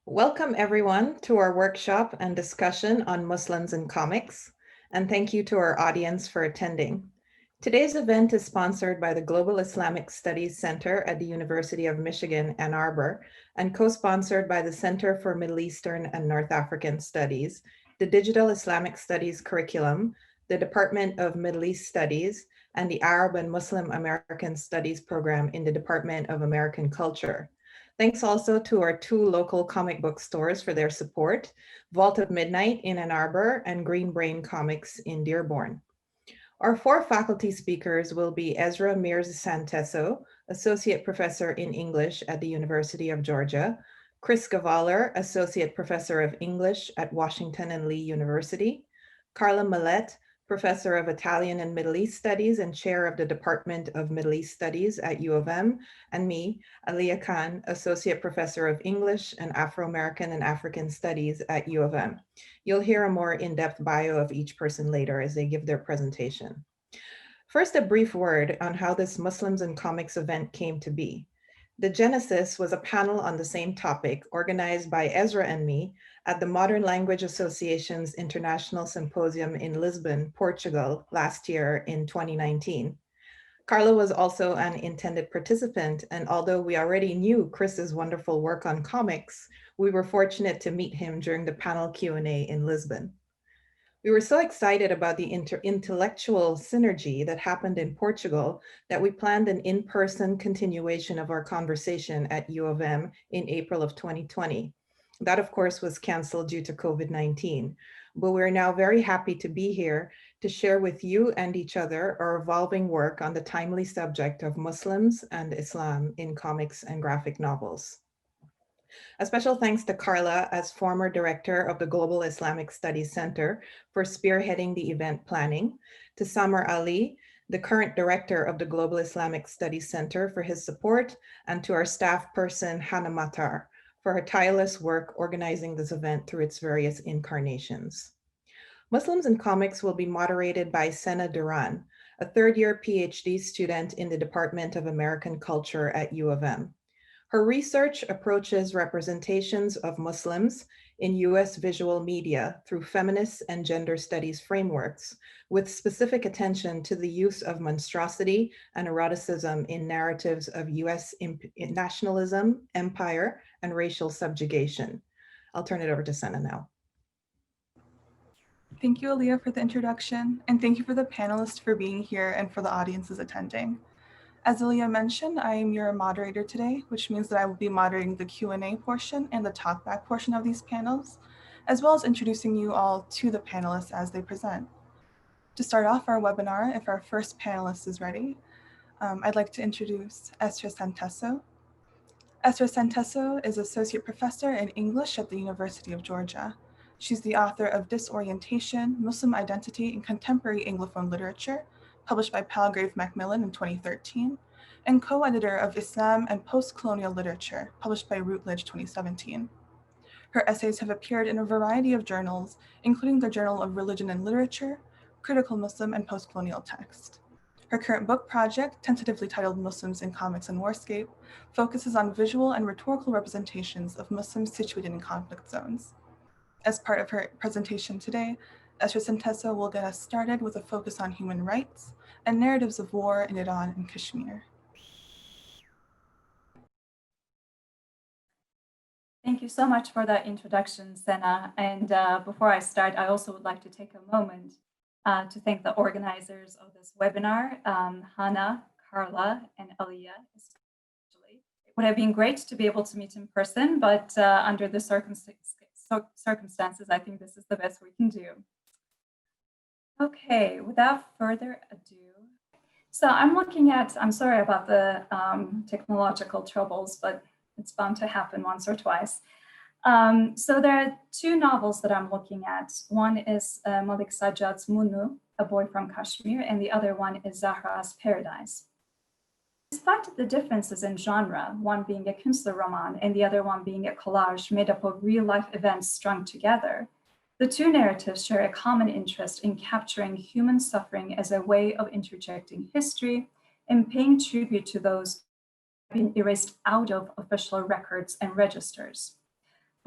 Welcome everyone to our workshop and discussion on Muslims in comics, and thank you to our audience for attending. Today's event is sponsored by the Global Islamic Studies Center at the University of Michigan, Ann Arbor, and co-sponsored by the Center for Middle Eastern and North African Studies, the Digital Islamic Studies Curriculum, the Department of Middle East Studies, and the Arab and Muslim American Studies program in the Department of American Culture. Thanks also to our two local comic book stores for their support, Vault of Midnight in Ann Arbor and Green Brain Comics in Dearborn. Our four faculty speakers will be Esra Mirze Santesso, Associate Professor in English at the University of Georgia, Chris Gavaler, Associate Professor of English at Washington and Lee University, Karla Mallette, Professor of Italian and Middle East Studies and Chair of the Department of Middle East Studies at U of M, and me, Aliyah Khan, Associate Professor of English and Afro-American and African Studies at U of M. You'll hear a more in-depth bio of each person later as they give their presentation. First, a brief word on how this Muslims in Comics event came to be. The genesis was a panel on the same topic organized by Esra and me at the Modern Language Association's International Symposium in Lisbon, Portugal, last year in 2019. Karla was also an intended participant, and although we already knew Chris's wonderful work on comics, we were fortunate to meet him during the panel Q&A in Lisbon. We were so excited about the intellectual synergy that happened in Portugal that we planned an in-person continuation of our conversation at U of M in April of 2020. That, of course, was canceled due to COVID-19, but we're now very happy to be here to share with you and each other our evolving work on the timely subject of Muslims and Islam in comics and graphic novels. A special thanks to Karla as former director of the Global Islamic Studies Center for spearheading the event planning, to Samar Ali, the current director of the Global Islamic Studies Center for his support, and to our staff person, Hannah Matar, for her tireless work organizing this event through its various incarnations. Muslims in Comics will be moderated by Sena Duran, a third-year PhD student in the Department of American Culture at U of M. Her research approaches representations of Muslims in US visual media through feminist and gender studies frameworks, with specific attention to the use of monstrosity and eroticism in narratives of US nationalism, empire, and racial subjugation. I'll turn it over to Sena now. Thank you, Aliyah, for the introduction, and thank you for the panelists for being here and for the audiences attending. As Aliyah mentioned, I am your moderator today, which means that I will be moderating the Q&A portion and the talkback portion of these panels, as well as introducing you all to the panelists as they present. To start off our webinar, if our first panelist is ready, I'd like to introduce Esra Santesso. Esra Santesso is Associate Professor in English at the University of Georgia. She's the author of Disorientation, Muslim Identity in Contemporary Anglophone Literature, published by Palgrave Macmillan in 2013, and co-editor of Islam and Post-Colonial Literature, published by Routledge 2017. Her essays have appeared in a variety of journals, including the Journal of Religion and Literature, Critical Muslim and Post-Colonial Text. Her current book project, tentatively titled Muslims in Comics and Warscape, focuses on visual and rhetorical representations of Muslims situated in conflict zones. As part of her presentation today, Esra Santesso will get us started with a focus on human rights and narratives of war in Iran and Kashmir. Thank you so much for that introduction, Sena. And before I start, I also would like to take a moment to thank the organizers of this webinar, Hannah, Karla, and Aliyah. Especially. It would have been great to be able to meet in person, but under the circumstances, I think this is the best we can do. Okay, without further ado, so I'm sorry about the technological troubles, but it's bound to happen once or twice. So there are two novels that I'm looking at. One is Malik Sajjad's Munu, A Boy from Kashmir, and the other one is Zahra's Paradise. Despite the differences in genre, one being a Künstlerroman and the other one being a collage made up of real-life events strung together, the two narratives share a common interest in capturing human suffering as a way of interjecting history and paying tribute to those who have been erased out of official records and registers.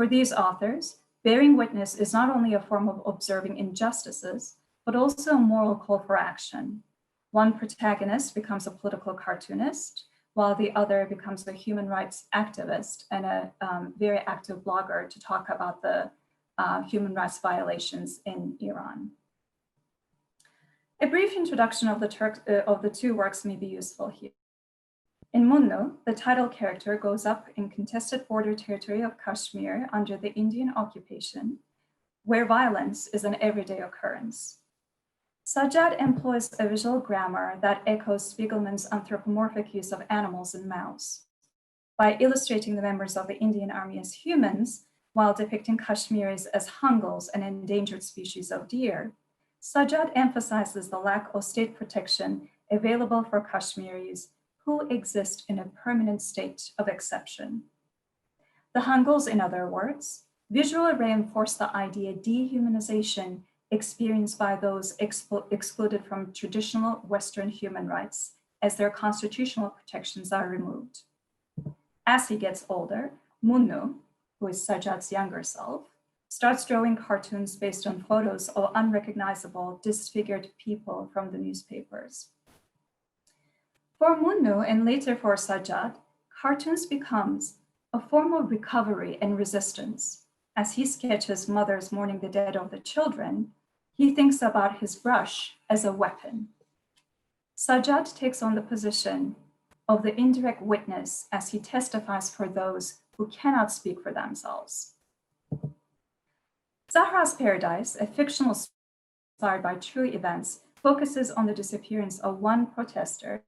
For these authors, bearing witness is not only a form of observing injustices, but also a moral call for action. One protagonist becomes a political cartoonist, while the other becomes a human rights activist and a very active blogger to talk about the human rights violations in Iran. A brief introduction of the two works may be useful here. In Munno, the title character goes up in contested border territory of Kashmir under the Indian occupation, where violence is an everyday occurrence. Sajjad employs a visual grammar that echoes Spiegelman's anthropomorphic use of animals and mouse. By illustrating the members of the Indian Army as humans, while depicting Kashmiris as hungals, an endangered species of deer, Sajjad emphasizes the lack of state protection available for Kashmiris who exist in a permanent state of exception. The hungals, in other words, visually reinforce the idea dehumanization experienced by those excluded from traditional Western human rights as their constitutional protections are removed. As he gets older, Munno, who is Sajjad's younger self, starts drawing cartoons based on photos of unrecognizable, disfigured people from the newspapers. For Munno and later for Sajjad, cartoons becomes a form of recovery and resistance. As he sketches mothers mourning the dead of the children, he thinks about his brush as a weapon. Sajjad takes on the position of the indirect witness as he testifies for those who cannot speak for themselves. Zahra's Paradise, a fictional story inspired by true events, focuses on the disappearance of one protester,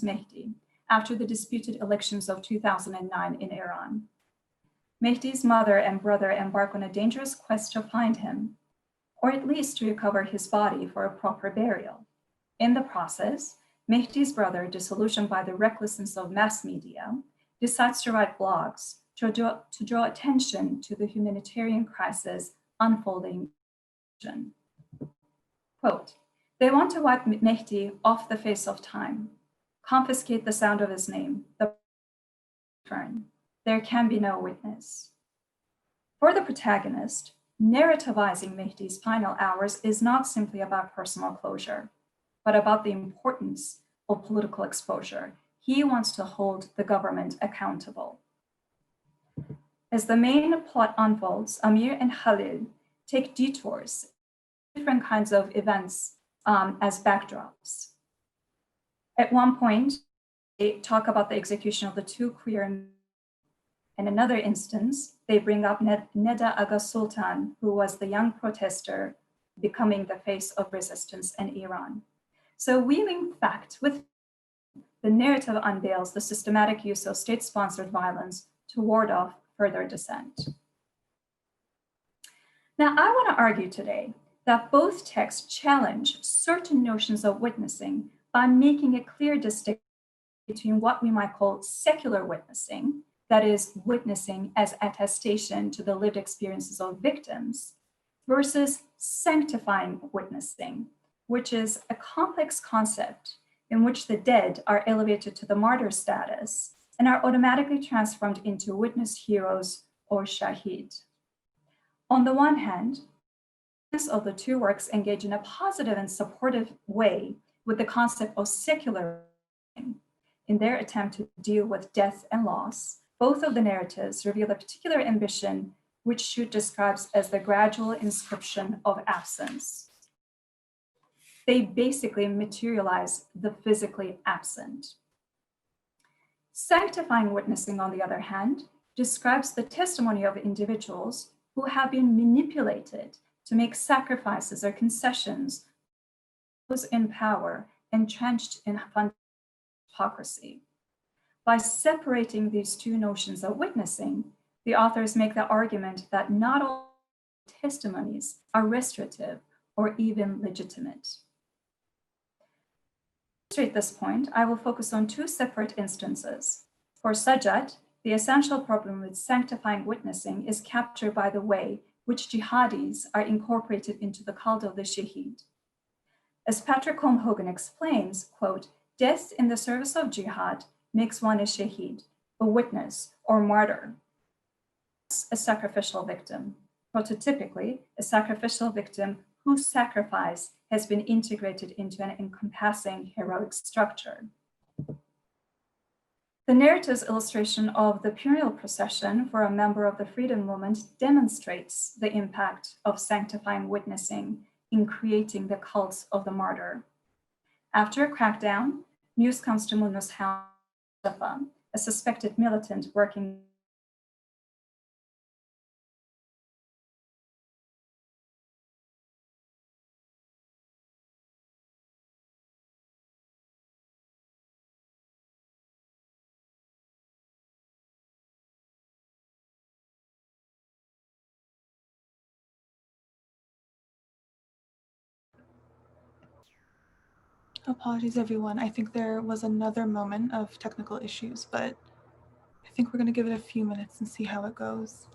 Mehdi, after the disputed elections of 2009 in Iran. Mehdi's mother and brother embark on a dangerous quest to find him, or at least to recover his body for a proper burial. In the process, Mehdi's brother, disillusioned by the recklessness of mass media, decides to write blogs to draw attention to the humanitarian crisis unfolding. Quote, "They want to wipe Mehdi off the face of time, confiscate the sound of his name, the turn. There can be no witness." For the protagonist, narrativizing Mehdi's final hours is not simply about personal closure, but about the importance of political exposure. He wants to hold the government accountable. As the main plot unfolds, Amir and Khalil take detours, different kinds of events as backdrops. At one point, they talk about the execution of the two queer men. In another instance, they bring up Neda Aga Sultan, who was the young protester becoming the face of resistance in Iran. So weaving fact with the narrative unveils the systematic use of state-sponsored violence to ward off further dissent. Now, I want to argue today that both texts challenge certain notions of witnessing by making a clear distinction between what we might call secular witnessing, that is, witnessing as attestation to the lived experiences of victims, versus sanctifying witnessing, which is a complex concept in which the dead are elevated to the martyr status and are automatically transformed into witness heroes or shahid. On the one hand, of the two works engage in a positive and supportive way with the concept of secular in their attempt to deal with death and loss. Both of the narratives reveal a particular ambition, which Shute describes as the gradual inscription of absence. They basically materialize the physically absent. Sanctifying witnessing, on the other hand, describes the testimony of individuals who have been manipulated to make sacrifices or concessions, those in power entrenched in hypocrisy. By separating these two notions of witnessing, the authors make the argument that not all testimonies are restorative or even legitimate. To illustrate this point, I will focus on two separate instances. For Sajjad, the essential problem with sanctifying witnessing is captured by the way which jihadis are incorporated into the cult of the Shaheed. As Patrick Holm-Hogan explains, quote, "Death in the service of jihad makes one a Shaheed, a witness or martyr. a sacrificial victim, prototypically a sacrificial victim whose sacrifice has been integrated into an encompassing heroic structure. The narrative's illustration of the funeral procession for a member of the freedom movement demonstrates the impact of sanctifying witnessing in creating the cults of the martyr. After a crackdown, news comes to Munno's house, a suspected militant working Apologies, everyone. I think there was another moment of technical issues, but I think we're going to give it a few minutes and see how it goes.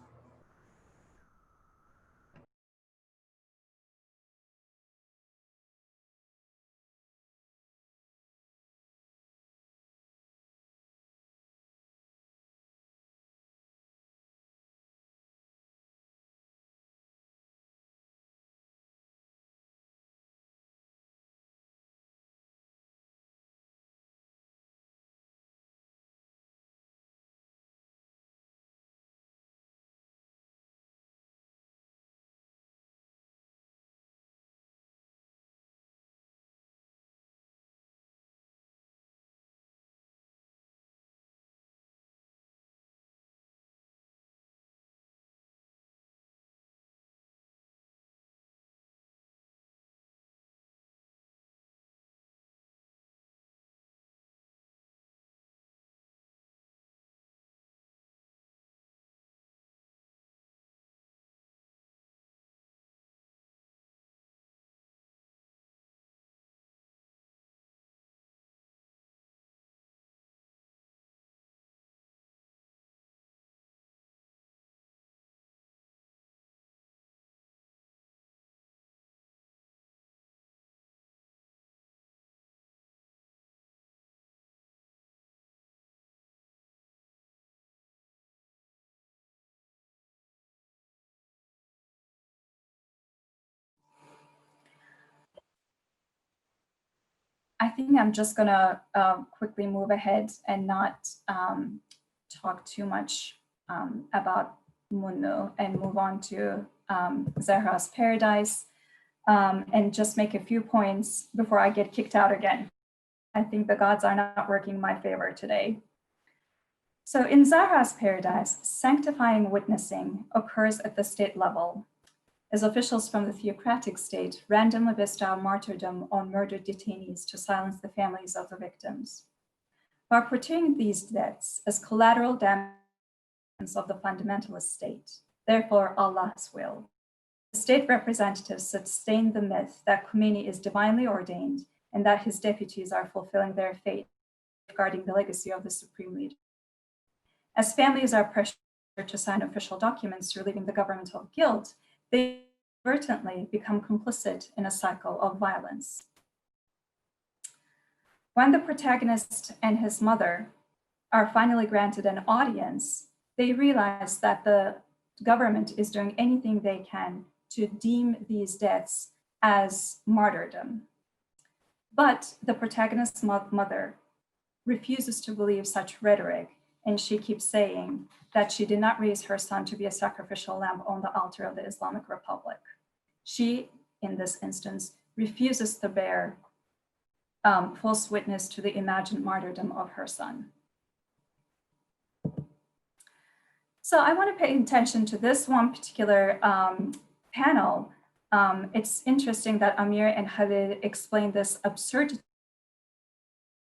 I think I'm just gonna quickly move ahead and not talk too much about Munno and move on to Zahra's Paradise and just make a few points before I get kicked out again. I think the gods are not working in my favor today. So in Zahra's Paradise, sanctifying witnessing occurs at the state level, as officials from the theocratic state randomly bestow martyrdom on murdered detainees to silence the families of the victims. By portraying these deaths as collateral damage of the fundamentalist state, therefore Allah's will, the state representatives sustain the myth that Khomeini is divinely ordained and that his deputies are fulfilling their fate, guarding the legacy of the supreme leader. As families are pressured to sign official documents relieving the government of guilt, they inadvertently become complicit in a cycle of violence. When the protagonist and his mother are finally granted an audience, they realize that the government is doing anything they can to deem these deaths as martyrdom. But the protagonist's mother refuses to believe such rhetoric, and she keeps saying that she did not raise her son to be a sacrificial lamb on the altar of the Islamic Republic. She, in this instance, refuses to bear false witness to the imagined martyrdom of her son. So I want to pay attention to this one particular panel. It's interesting that Amir and Khalid explained this absurdity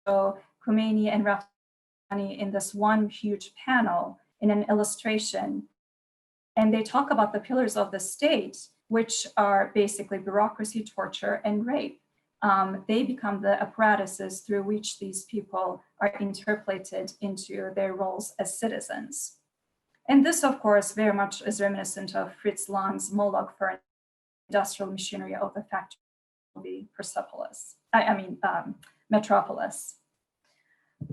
of Khomeini and Rafsanjani in this one huge panel in an illustration. And they talk about the pillars of the state, which are basically bureaucracy, torture, and rape. They become the apparatuses through which these people are interpolated into their roles as citizens. And this, of course, very much is reminiscent of Fritz Lang's Moloch for industrial machinery of the factory of the metropolis.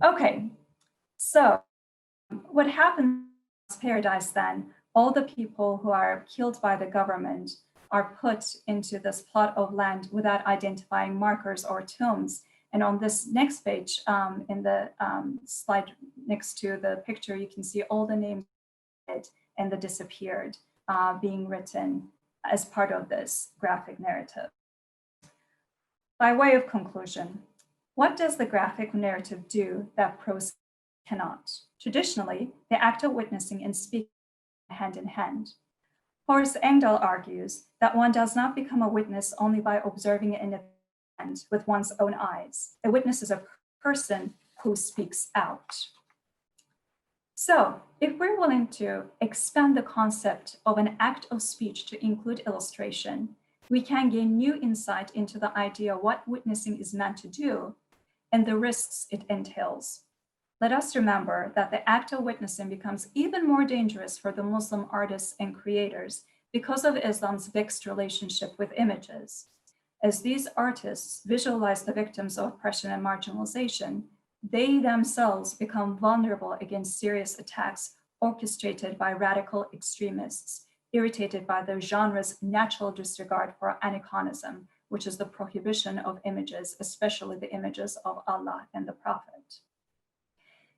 Okay, so what happens in Paradise then all the people who are killed by the government are put into this plot of land without identifying markers or tombs. And on this next page, in the slide next to the picture, you can see all the names and the disappeared being written as part of this graphic narrative. By way of conclusion, what does the graphic narrative do that prose cannot? Traditionally, the act of witnessing and speaking hand in hand. Horace Engdahl argues that one does not become a witness only by observing an event with one's own eyes. A witness is a person who speaks out. So, if we're willing to expand the concept of an act of speech to include illustration, we can gain new insight into the idea of what witnessing is meant to do and the risks it entails. Let us remember that the act of witnessing becomes even more dangerous for the Muslim artists and creators because of Islam's vexed relationship with images. As these artists visualize the victims of oppression and marginalization, they themselves become vulnerable against serious attacks orchestrated by radical extremists, irritated by the genre's natural disregard for aniconism, which is the prohibition of images, especially the images of Allah and the Prophet.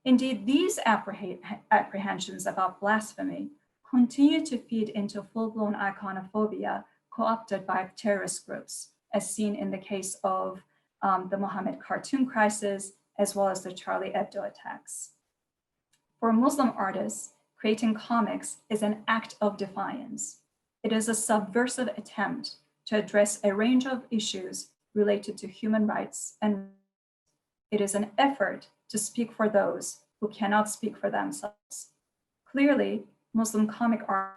Indeed, these apprehensions about blasphemy continue to feed into full-blown iconophobia co-opted by terrorist groups, as seen in the case of the Muhammad cartoon crisis, as well as the Charlie Hebdo attacks. For Muslim artists, creating comics is an act of defiance. It is a subversive attempt to address a range of issues related to human rights, and it is an effort to speak for those who cannot speak for themselves. Clearly, Muslim comic art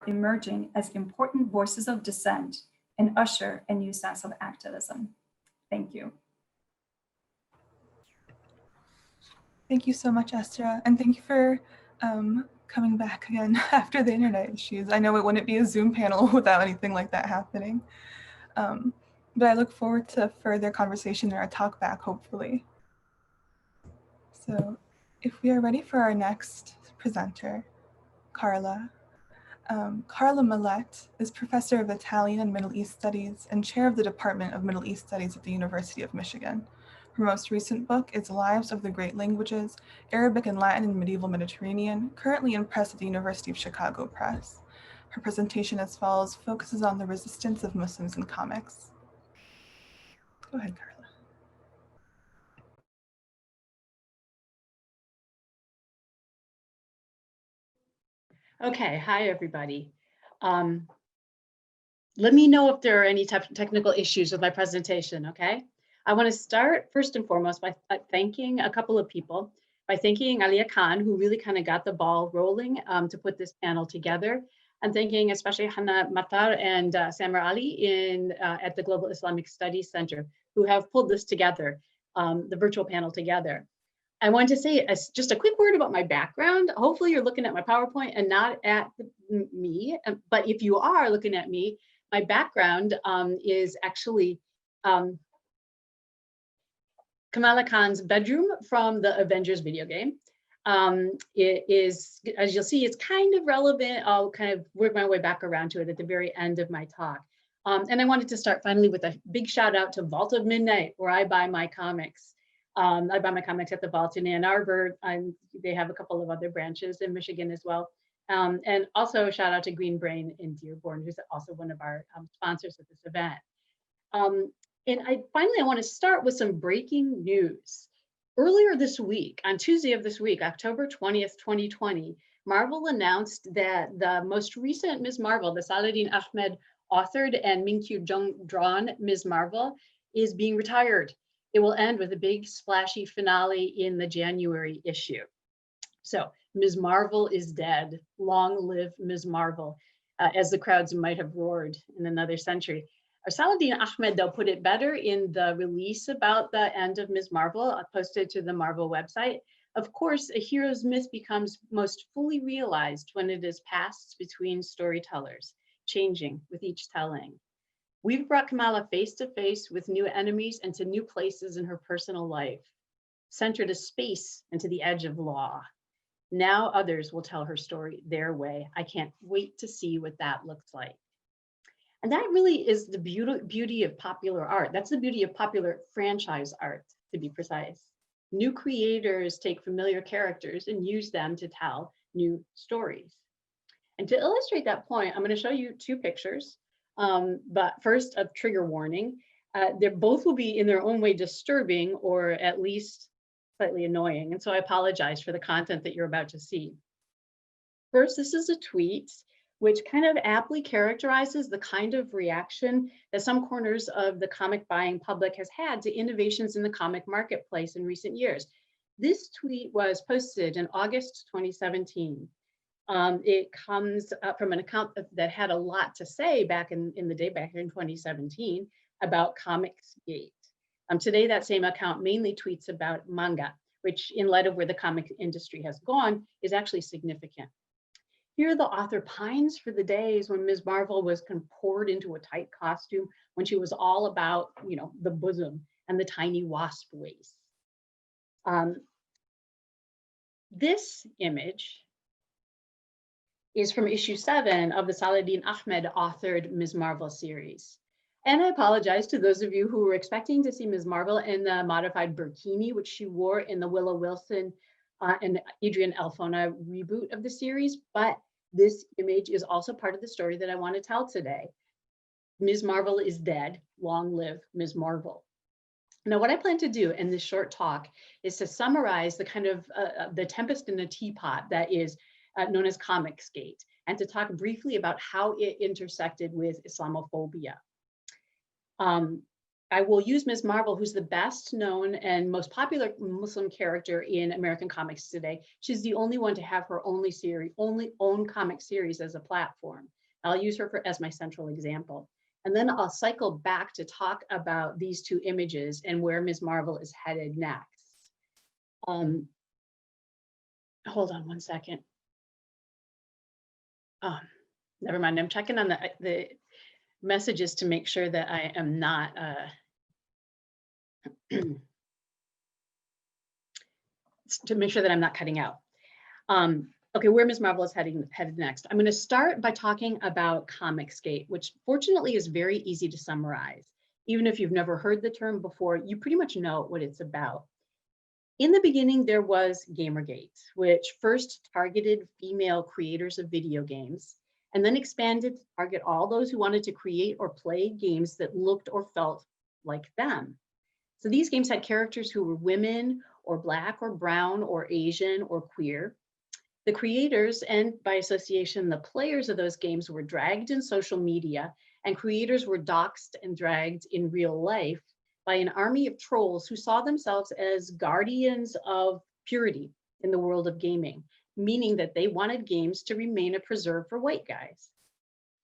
are emerging as important voices of dissent and usher a new sense of activism. Thank you. Thank you so much, Esra, and thank you for coming back again after the internet issues. I know it wouldn't be a Zoom panel without anything like that happening, but I look forward to further conversation in our talk back, hopefully. So if we are ready for our next presenter, Karla. Karla Mallette is Professor of Italian and Middle East Studies and Chair of the Department of Middle East Studies at the University of Michigan. Her most recent book is Lives of the Great Languages, Arabic and Latin in Medieval Mediterranean, currently in press at the University of Chicago Press. Her presentation as follows focuses on the resistance of Muslims in comics. Go ahead, Karla. Okay, hi everybody. Let me know if there are any technical issues with my presentation, okay? I want to start first and foremost by thanking a couple of people, by thanking Aliyah Khan, who really kind of got the ball rolling to put this panel together, and thanking especially Hannah Matar and Samar Ali at the Global Islamic Studies Center, who have pulled this together, the virtual panel together. I want to say just a quick word about my background. Hopefully you're looking at my PowerPoint and not at me, but if you are looking at me, my background is actually Kamala Khan's bedroom from the Avengers video game. It is, as you'll see, it's kind of relevant. I'll kind of work my way back around to it at the very end of my talk. And I wanted to start finally with a big shout out to Vault of Midnight, where I buy my comics. I buy my comics at the Vault in Ann Arbor. They have a couple of other branches in Michigan as well. And also shout out to Green Brain in Dearborn, who's also one of our sponsors at this event. And I want to start with some breaking news. Earlier this week, on Tuesday of this week, October 20th, 2020, Marvel announced that the most recent Ms. Marvel, the Saladin Ahmed authored and Min-Kyu Jung drawn Ms. Marvel, is being retired. It will end with a big splashy finale in the January issue. So Ms. Marvel is dead. Long live Ms. Marvel, as the crowds might have roared in another century. Saladin Ahmed, though, put it better in the release about the end of Ms. Marvel, posted to the Marvel website. Of course, a hero's myth becomes most fully realized when it is passed between storytellers, changing with each telling. We've brought Kamala face to face with new enemies and to new places in her personal life, centered a space into the edge of law. Now others will tell her story their way. I can't wait to see what that looks like. And that really is the beauty of popular art. That's the beauty of popular franchise art, to be precise. New creators take familiar characters and use them to tell new stories. And to illustrate that point, I'm going to show you two pictures. But first, a trigger warning. They both will be in their own way disturbing, or at least slightly annoying. And so I apologize for the content that you're about to see. First, this is a tweet which kind of aptly characterizes the kind of reaction that some corners of the comic buying public has had to innovations in the comic marketplace in recent years. This tweet was posted in August 2017. It comes from an account that had a lot to say back in the day, back in 2017, about Comicsgate. Today, that same account mainly tweets about manga, which in light of where the comic industry has gone, is actually significant. Here, the author pines for the days when Ms. Marvel was poured into a tight costume, when she was all about, the bosom and the tiny wasp waist. This image is from issue 7 of the Saladin Ahmed authored Ms. Marvel series. And I apologize to those of you who were expecting to see Ms. Marvel in the modified burkini, which she wore in the Willow Wilson and Adrian Alfona reboot of the series, but this image is also part of the story that I want to tell today. Ms. Marvel is dead. Long live Ms. Marvel. Now, what I plan to do in this short talk is to summarize the kind of the tempest in a teapot that is known as Comicsgate, and to talk briefly about how it intersected with Islamophobia. I will use Ms. Marvel, who's the best known and most popular Muslim character in American comics today. She's the only one to have her only own comic series as a platform. I'll use her as my central example. And then I'll cycle back to talk about these two images and where Ms. Marvel is headed next. Hold on one second. Never mind, I'm checking on the messages to make sure that I am not to make sure that I'm not cutting out. Okay, where Ms. Marvel is headed next. I'm going to start by talking about Comicsgate, which fortunately is very easy to summarize. Even if you've never heard the term before, you pretty much know what it's about. In the beginning, there was Gamergate, which first targeted female creators of video games, and then expanded to target all those who wanted to create or play games that looked or felt like them. So these games had characters who were women or Black or brown or Asian or queer. The creators, and by association, the players of those games, were dragged in social media, and creators were doxxed and dragged in real life by an army of trolls who saw themselves as guardians of purity in the world of gaming, meaning that they wanted games to remain a preserve for white guys.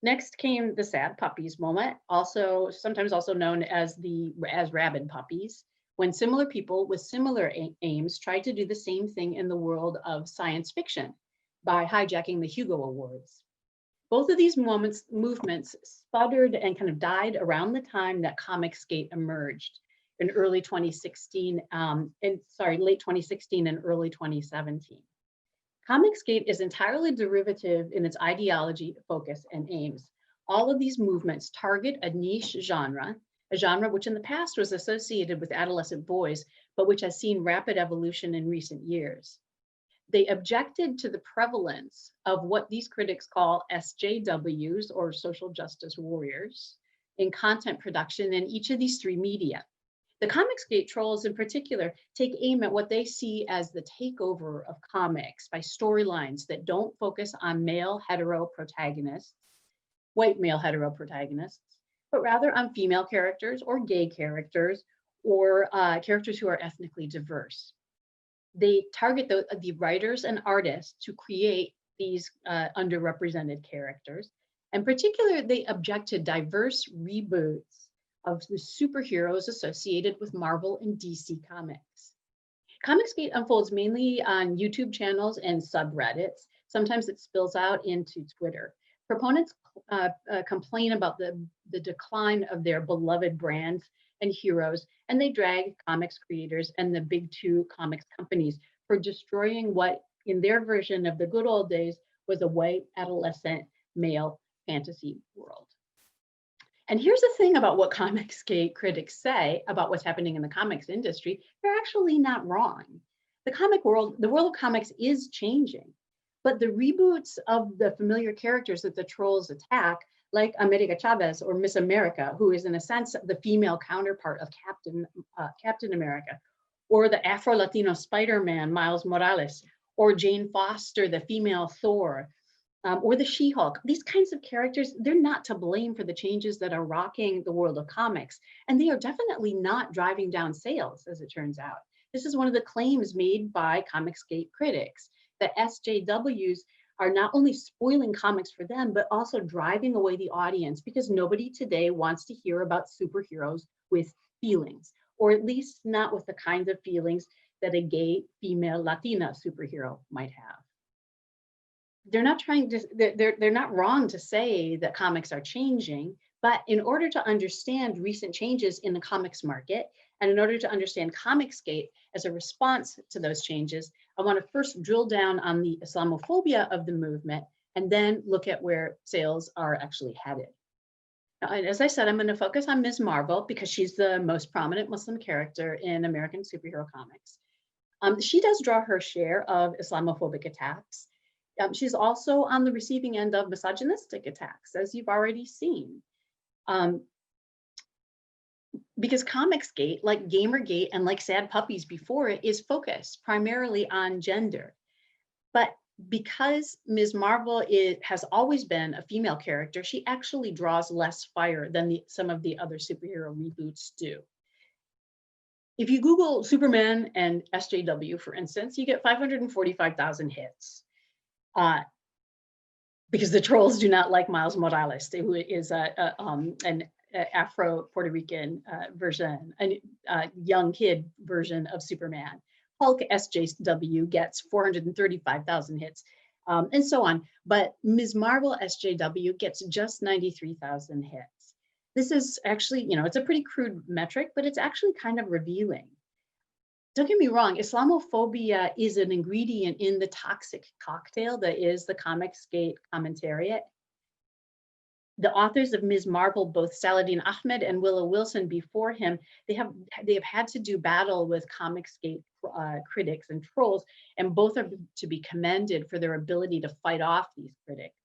Next came the sad puppies moment, sometimes also known as rabid puppies, when similar people with similar aims tried to do the same thing in the world of science fiction by hijacking the Hugo Awards. Both of these movements sputtered and kind of died around the time that Comicsgate emerged in late 2016 and early 2017. Comicsgate is entirely derivative in its ideology, focus, and aims. All of these movements target a niche genre, a genre which in the past was associated with adolescent boys, but which has seen rapid evolution in recent years. They objected to the prevalence of what these critics call SJWs, or social justice warriors, in content production in each of these three media. The Comicsgate trolls in particular take aim at what they see as the takeover of comics by storylines that don't focus on male hetero protagonists, white male hetero protagonists, but rather on female characters or gay characters or characters who are ethnically diverse. They target the writers and artists who create these underrepresented characters. In particular, they object to diverse reboots of the superheroes associated with Marvel and DC Comics. Comicsgate unfolds mainly on YouTube channels and subreddits. Sometimes it spills out into Twitter. Proponents complain about the decline of their beloved brands and heroes, and they drag comics creators and the big two comics companies for destroying what in their version of the good old days, was a white adolescent male fantasy world. And here's the thing about what Comicsgate critics say about what's happening in the comics industry. They're actually not wrong. The world of comics is changing, but the reboots of the familiar characters that the trolls attack, like America Chavez or Miss America, who is in a sense the female counterpart of Captain America, or the Afro-Latino Spider-Man, Miles Morales, or Jane Foster, the female Thor, or the She-Hulk. These kinds of characters, they're not to blame for the changes that are rocking the world of comics. And they are definitely not driving down sales, as it turns out. This is one of the claims made by Comicsgate critics, that SJWs are not only spoiling comics for them, but also driving away the audience, because nobody today wants to hear about superheroes with feelings, or at least not with the kinds of feelings that a gay female Latina superhero might have. They're not they're not wrong to say that comics are changing, but in order to understand recent changes in the comics market, and in order to understand Comicsgate as a response to those changes, I want to first drill down on the Islamophobia of the movement, and then look at where sales are actually headed. Now, and as I said, I'm going to focus on Ms. Marvel because she's the most prominent Muslim character in American superhero comics. She does draw her share of Islamophobic attacks. She's also on the receiving end of misogynistic attacks, as you've already seen. Because Comicsgate, like Gamergate and like Sad Puppies before it, is focused primarily on gender. But because Ms. Marvel has always been a female character, she actually draws less fire than some of the other superhero reboots do. If you Google Superman and SJW, for instance, you get 545,000 hits. Because the trolls do not like Miles Morales, who is an Afro-Puerto Rican version, a young kid version of Superman. Hulk SJW gets 435,000 hits, and so on. But Ms. Marvel SJW gets just 93,000 hits. This is actually, it's a pretty crude metric, but it's actually kind of revealing. Don't get me wrong, Islamophobia is an ingredient in the toxic cocktail that is the Comicsgate commentariat. The authors of Ms. Marvel, both Saladin Ahmed and Willow Wilson before him, they have had to do battle with Comicsgate critics and trolls, and both are to be commended for their ability to fight off these critics.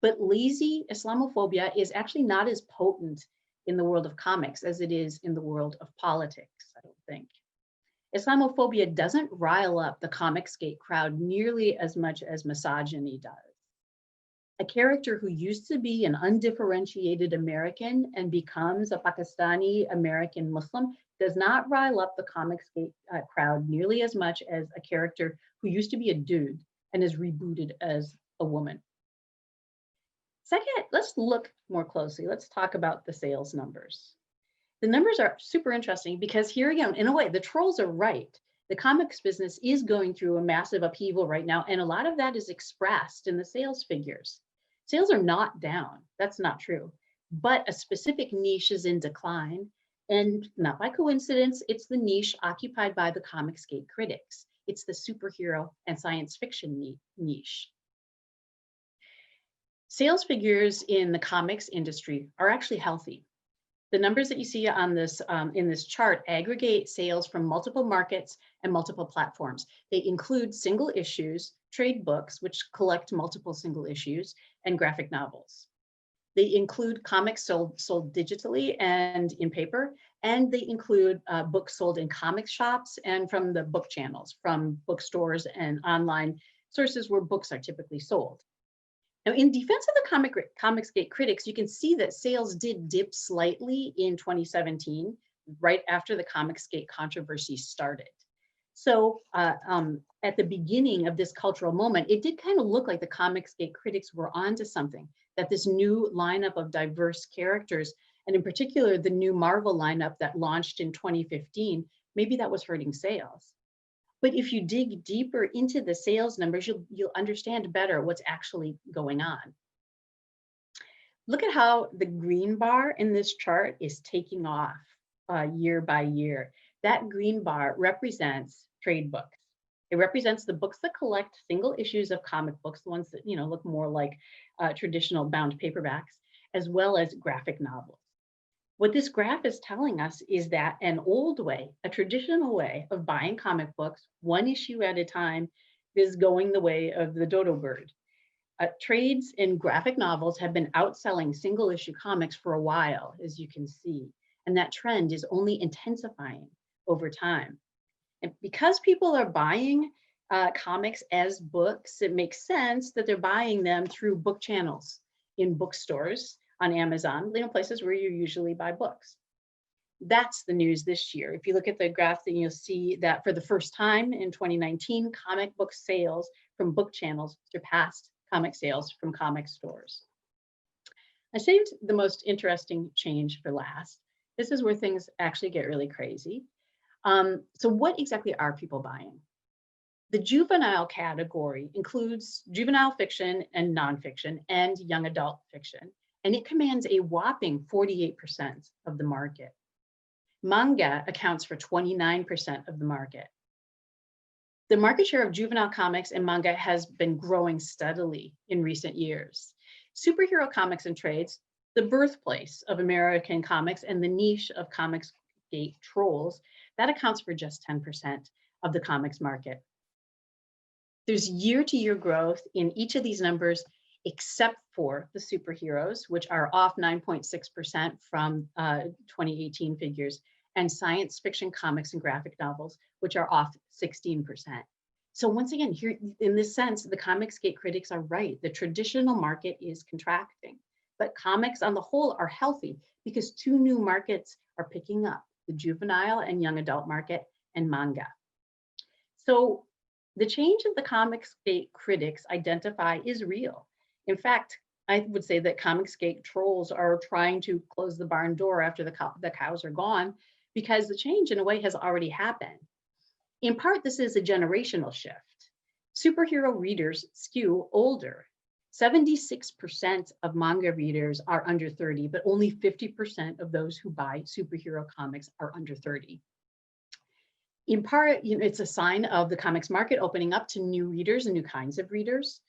But lazy Islamophobia is actually not as potent in the world of comics as it is in the world of politics, I don't think. Islamophobia doesn't rile up the Comicsgate crowd nearly as much as misogyny does. A character who used to be an undifferentiated American and becomes a Pakistani American Muslim does not rile up the Comicsgate crowd nearly as much as a character who used to be a dude and is rebooted as a woman. Second, let's look more closely. Let's talk about the sales numbers. The numbers are super interesting because here again, in a way, the trolls are right. The comics business is going through a massive upheaval right now, and a lot of that is expressed in the sales figures. Sales are not down, that's not true, but a specific niche is in decline, and not by coincidence, it's the niche occupied by the Comicsgate critics. It's the superhero and science fiction niche. Sales figures in the comics industry are actually healthy. The numbers that you see on this in this chart aggregate sales from multiple markets and multiple platforms. They include single issues, trade books, which collect multiple single issues, and graphic novels. They include comics sold digitally and in paper, and they include books sold in comic shops and from the book channels, from bookstores and online sources where books are typically sold. Now, in defense of the Comicsgate critics, you can see that sales did dip slightly in 2017, right after the Comicsgate controversy started. So at the beginning of this cultural moment, it did kind of look like the Comicsgate critics were onto something, that this new lineup of diverse characters, and in particular, the new Marvel lineup that launched in 2015, maybe that was hurting sales. But if you dig deeper into the sales numbers, you'll understand better what's actually going on. Look at how the green bar in this chart is taking off year by year. That green bar represents trade books. It represents the books that collect single issues of comic books, the ones that look more like traditional bound paperbacks, as well as graphic novels. What this graph is telling us is that an old way, a traditional way of buying comic books, one issue at a time, is going the way of the dodo bird. Trades in graphic novels have been outselling single issue comics for a while, as you can see, and that trend is only intensifying over time. And because people are buying comics as books, it makes sense that they're buying them through book channels in bookstores, on Amazon, places where you usually buy books. That's the news this year. If you look at the graph, then you'll see that for the first time in 2019, comic book sales from book channels surpassed comic sales from comic stores. I saved the most interesting change for last. This is where things actually get really crazy. So what exactly are people buying? The juvenile category includes juvenile fiction and nonfiction and young adult fiction, and it commands a whopping 48% of the market. Manga accounts for 29% of the market. The market share of juvenile comics and manga has been growing steadily in recent years. Superhero comics and trades, the birthplace of American comics and the niche of Comicsgate trolls, that accounts for just 10% of the comics market. There's year-to-year growth in each of these numbers, except for the superheroes, which are off 9.6% from 2018 figures, and science fiction comics and graphic novels, which are off 16%. So once again, here in this sense, the Comicsgate critics are right. The traditional market is contracting, but comics on the whole are healthy because two new markets are picking up, the juvenile and young adult market and manga. So the change that the Comicsgate critics identify is real. In fact, I would say that Comicsgate trolls are trying to close the barn door after the cows are gone, because the change in a way has already happened. In part, this is a generational shift. Superhero readers skew older. 76% of manga readers are under 30, but only 50% of those who buy superhero comics are under 30. In part, it's a sign of the comics market opening up to new readers and new kinds of readers.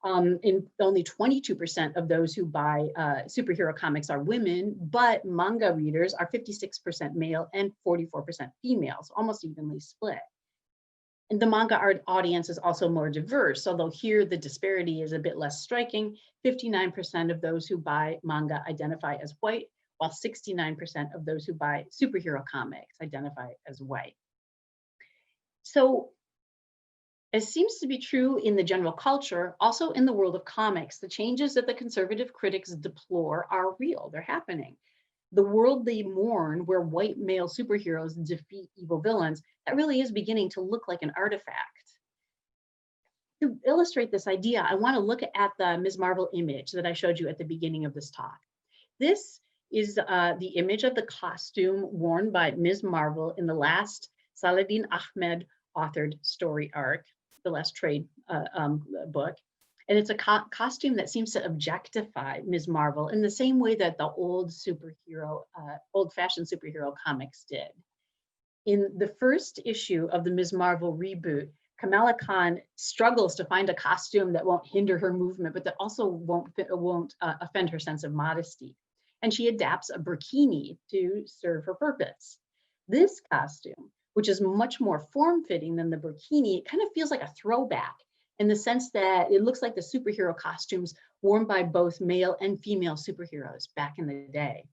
In only 22% of those who buy superhero comics are women, but manga readers are 56% male and 44% females, almost evenly split. And the manga art audience is also more diverse, although here the disparity is a bit less striking. 59% of those who buy manga identify as white, while 69% of those who buy superhero comics identify as white. So, as seems to be true in the general culture, also in the world of comics, the changes that the conservative critics deplore are real, they're happening. The world they mourn, where white male superheroes defeat evil villains, that really is beginning to look like an artifact. To illustrate this idea, I want to look at the Ms. Marvel image that I showed you at the beginning of this talk. This is the image of the costume worn by Ms. Marvel in the last Saladin Ahmed authored story arc, the last trade book. And it's a costume that seems to objectify Ms. Marvel in the same way that the old-fashioned superhero comics did. In the first issue of the Ms. Marvel reboot, Kamala Khan struggles to find a costume that won't hinder her movement, but that also won't offend her sense of modesty. And she adapts a burkini to serve her purpose. This costume, which is much more form-fitting than the burkini, it kind of feels like a throwback in the sense that it looks like the superhero costumes worn by both male and female superheroes back in the day.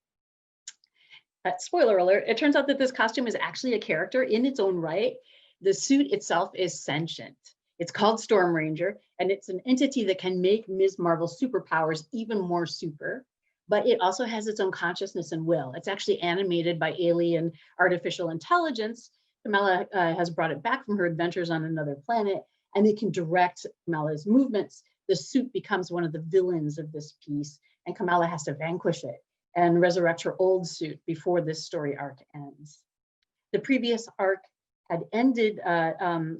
Spoiler alert, it turns out that this costume is actually a character in its own right. The suit itself is sentient. It's called Storm Ranger, and it's an entity that can make Ms. Marvel's superpowers even more super, but it also has its own consciousness and will. It's actually animated by alien artificial intelligence. Kamala has brought it back from her adventures on another planet, and it can direct Kamala's movements. The suit becomes one of the villains of this piece, and Kamala has to vanquish it and resurrect her old suit before this story arc ends. The previous arc had ended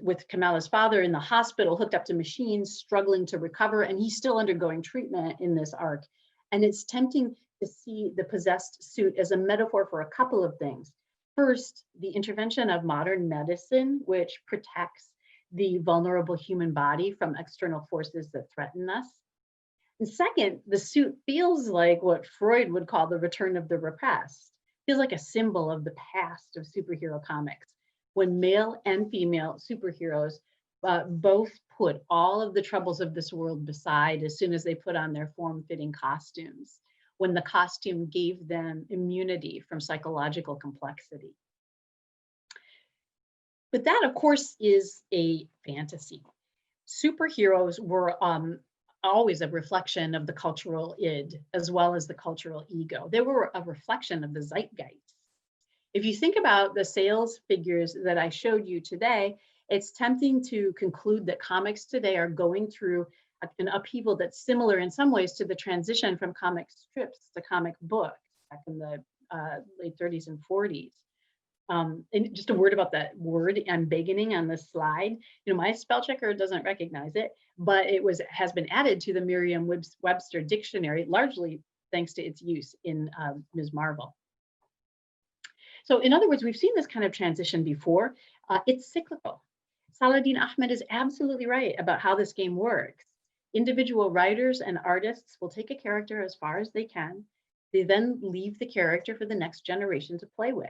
with Kamala's father in the hospital, hooked up to machines, struggling to recover, and he's still undergoing treatment in this arc. And it's tempting to see the possessed suit as a metaphor for a couple of things. First, the intervention of modern medicine, which protects the vulnerable human body from external forces that threaten us. And second, the suit feels like what Freud would call the return of the repressed. Feels like a symbol of the past of superhero comics, when male and female superheroes both put all of the troubles of this world beside as soon as they put on their form-fitting costumes, when the costume gave them immunity from psychological complexity. But that, of course, is a fantasy. Superheroes were always a reflection of the cultural id as well as the cultural ego. They were a reflection of the zeitgeist. If you think about the sales figures that I showed you today, it's tempting to conclude that comics today are going through an upheaval that's similar in some ways to the transition from comic strips to comic books back in the late 30s and 40s. And just a word about that word "embiggening" on this slide. You know, my spell checker doesn't recognize it, but it has been added to the Merriam-Webster dictionary, largely thanks to its use in Ms. Marvel. So in other words, we've seen this kind of transition before. It's cyclical. Saladin Ahmed is absolutely right about how this game works. Individual writers and artists will take a character as far as they can. They then leave the character for the next generation to play with.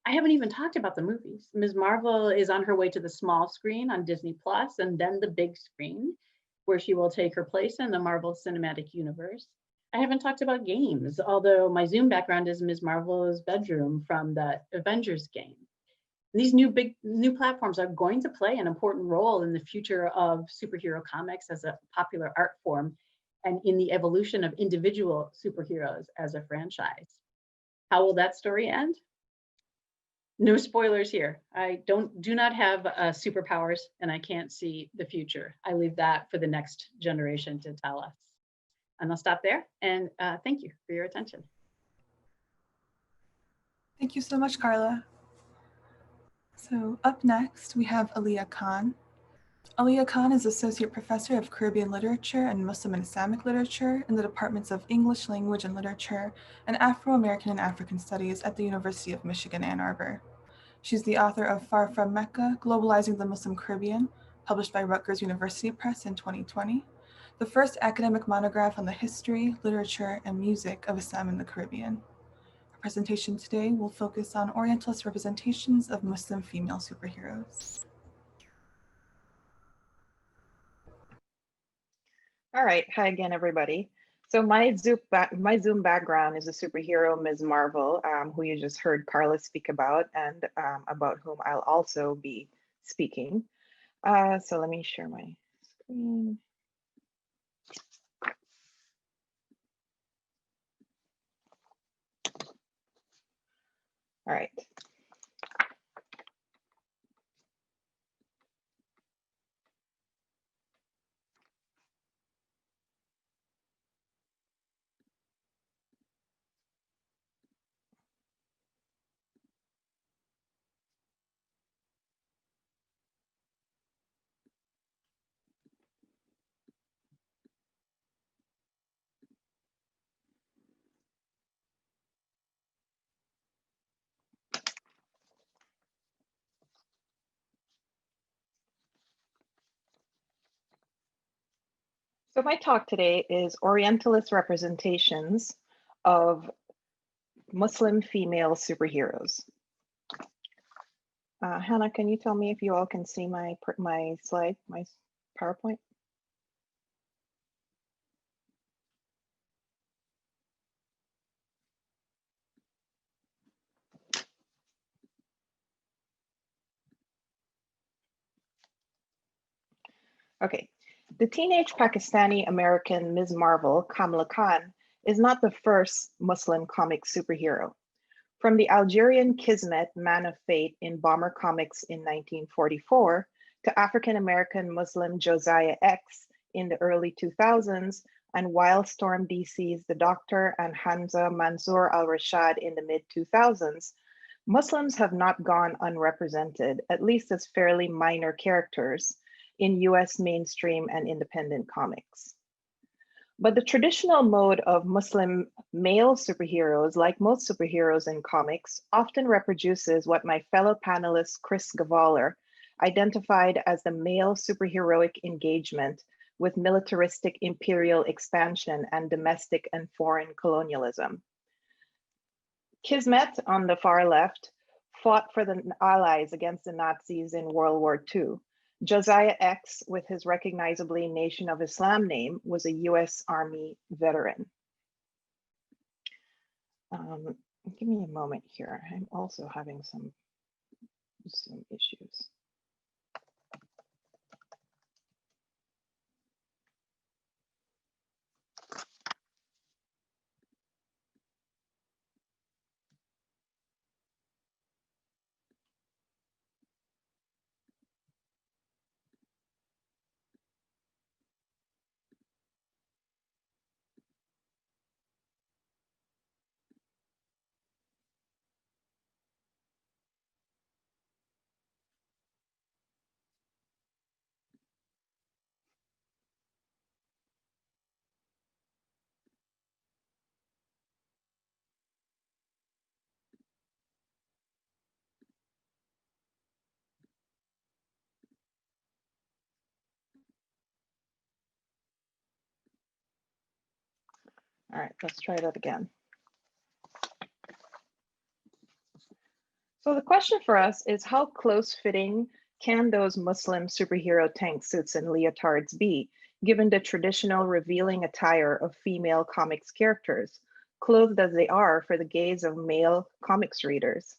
I haven't even talked about the movies. Ms. Marvel is on her way to the small screen on Disney Plus and then the big screen, where she will take her place in the Marvel Cinematic Universe. I haven't talked about games, although my Zoom background is Ms. Marvel's bedroom from the Avengers game. These new platforms are going to play an important role in the future of superhero comics as a popular art form and in the evolution of individual superheroes as a franchise. How will that story end? No spoilers here. I do not have superpowers and I can't see the future. I leave that for the next generation to tell us. And I'll stop there and thank you for your attention. Thank you so much, Karla. So up next, we have Aliyah Khan. Aliyah Khan is Associate Professor of Caribbean Literature and Muslim and Islamic Literature in the Departments of English Language and Literature and Afro-American and African Studies at the University of Michigan, Ann Arbor. She's the author of Far From Mecca, Globalizing the Muslim Caribbean, published by Rutgers University Press in 2020, the first academic monograph on the history, literature, and music of Islam in the Caribbean. Our presentation today will focus on Orientalist representations of Muslim female superheroes. All right, hi again, everybody. So my Zoom background is a superhero, Ms. Marvel, who you just heard Karla speak about and about whom I'll also be speaking. So let me share my screen. All right. So my talk today is Orientalist representations of Muslim female superheroes. Hannah, can you tell me if you all can see my slide, my PowerPoint? Okay. The teenage Pakistani American Ms. Marvel, Kamala Khan, is not the first Muslim comic superhero. From the Algerian Kismet, Man of Fate in Bomber Comics in 1944, to African-American Muslim Josiah X in the early 2000s, and Wildstorm DC's The Doctor and Hamza Mansour al-Rashad in the mid-2000s, Muslims have not gone unrepresented, at least as fairly minor characters, in US mainstream and independent comics. But the traditional mode of Muslim male superheroes, like most superheroes in comics, often reproduces what my fellow panelist Chris Gavaler identified as the male superheroic engagement with militaristic imperial expansion and domestic and foreign colonialism. Kismet, on the far left, fought for the Allies against the Nazis in World War II. Josiah X, with his recognizably Nation of Islam name, was a US Army veteran. Give me a moment here. I'm also having some issues. All right, let's try that again. So the question for us is, how close fitting can those Muslim superhero tank suits and leotards be, given the traditional revealing attire of female comics characters, clothed as they are for the gaze of male comics readers?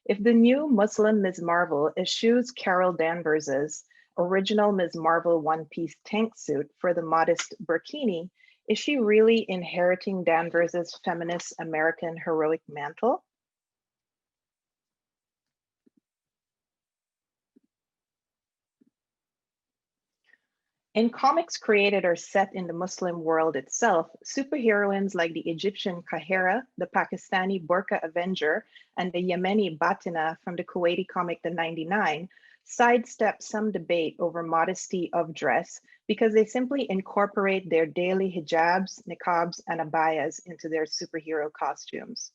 If the new Muslim Ms. Marvel eschews Carol Danvers's original Ms. Marvel one-piece tank suit for the modest burkini, is she really inheriting Danvers's feminist American heroic mantle? In comics created or set in the Muslim world itself, superheroines like the Egyptian Kahira, the Pakistani Burqa Avenger, and the Yemeni Batina from the Kuwaiti comic The 99 sidestep some debate over modesty of dress because they simply incorporate their daily hijabs, niqabs, and abayas into their superhero costumes.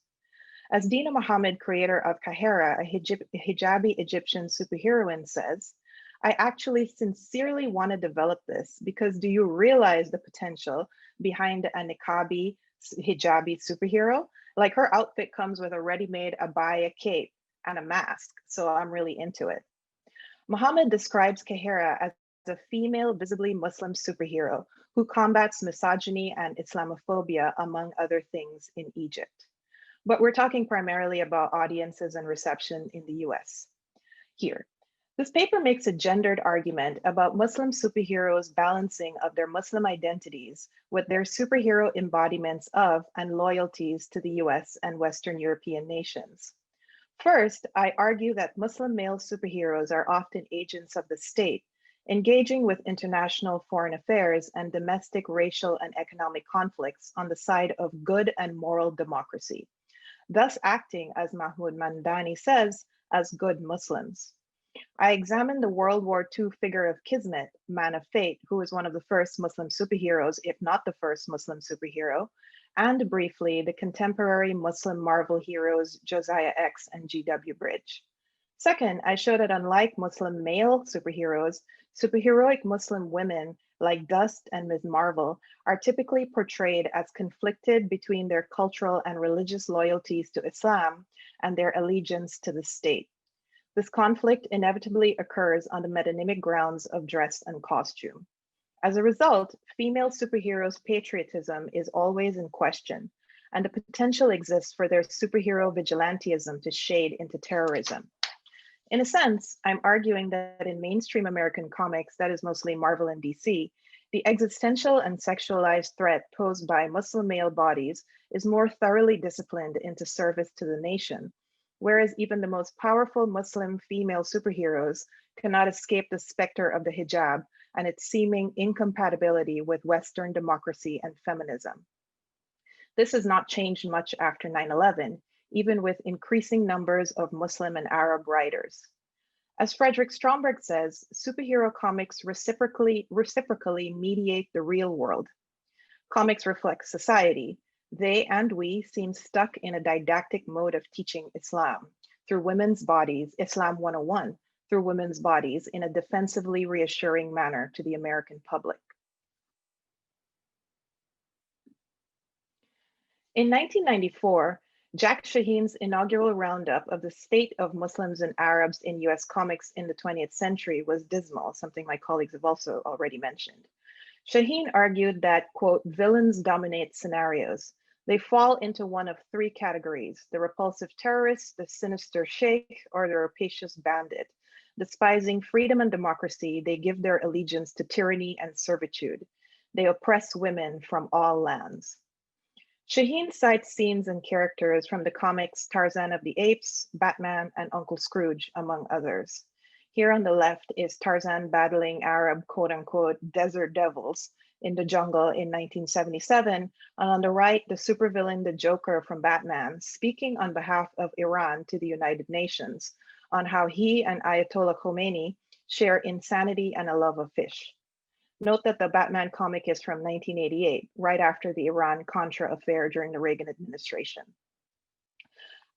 As Dina Muhammad, creator of Kahira, a hijabi Egyptian superheroine, says, I actually sincerely want to develop this because do you realize the potential behind a niqabi hijabi superhero? Like, her outfit comes with a ready-made abaya cape and a mask, so I'm really into it. Muhammad describes Kahira as a female visibly Muslim superhero who combats misogyny and Islamophobia, among other things, in Egypt. But we're talking primarily about audiences and reception in the US. Here, this paper makes a gendered argument about Muslim superheroes' balancing of their Muslim identities with their superhero embodiments of and loyalties to the US and Western European nations. First, I argue that Muslim male superheroes are often agents of the state, engaging with international foreign affairs and domestic racial and economic conflicts on the side of good and moral democracy, thus acting, as Mahmoud Mandani says, as good Muslims. I examined the World War II figure of Kismet, Man of Fate, who is one of the first Muslim superheroes, if not the first Muslim superhero, and briefly the contemporary Muslim Marvel heroes Josiah X and GW Bridge. Second, I showed that unlike Muslim male superheroes, superheroic Muslim women like Dust and Ms. Marvel are typically portrayed as conflicted between their cultural and religious loyalties to Islam and their allegiance to the state. This conflict inevitably occurs on the metonymic grounds of dress and costume. As a result, female superheroes' patriotism is always in question, and the potential exists for their superhero vigilantism to shade into terrorism. In a sense, I'm arguing that in mainstream American comics, that is mostly Marvel and DC, the existential and sexualized threat posed by Muslim male bodies is more thoroughly disciplined into service to the nation, whereas even the most powerful Muslim female superheroes cannot escape the specter of the hijab and its seeming incompatibility with Western democracy and feminism. This has not changed much after 9/11, even with increasing numbers of Muslim and Arab writers. As Frederick Stromberg says, superhero comics reciprocally mediate the real world. Comics reflect society. They and we seem stuck in a didactic mode of teaching Islam through women's bodies, Islam 101, through women's bodies in a defensively reassuring manner to the American public. In 1994, Jack Shaheen's inaugural roundup of the state of Muslims and Arabs in US comics in the 20th century was dismal, something my colleagues have also already mentioned. Shaheen argued that, quote, villains dominate scenarios. They fall into one of three categories: the repulsive terrorist, the sinister sheikh, or the rapacious bandit. Despising freedom and democracy, they give their allegiance to tyranny and servitude. They oppress women from all lands. Shaheen cites scenes and characters from the comics Tarzan of the Apes, Batman, and Uncle Scrooge, among others. Here on the left is Tarzan battling Arab quote-unquote desert devils in the jungle in 1977, and on the right, the supervillain, the Joker from Batman, speaking on behalf of Iran to the United Nations on how he and Ayatollah Khomeini share insanity and a love of fish. Note that the Batman comic is from 1988, right after the Iran-Contra affair during the Reagan administration.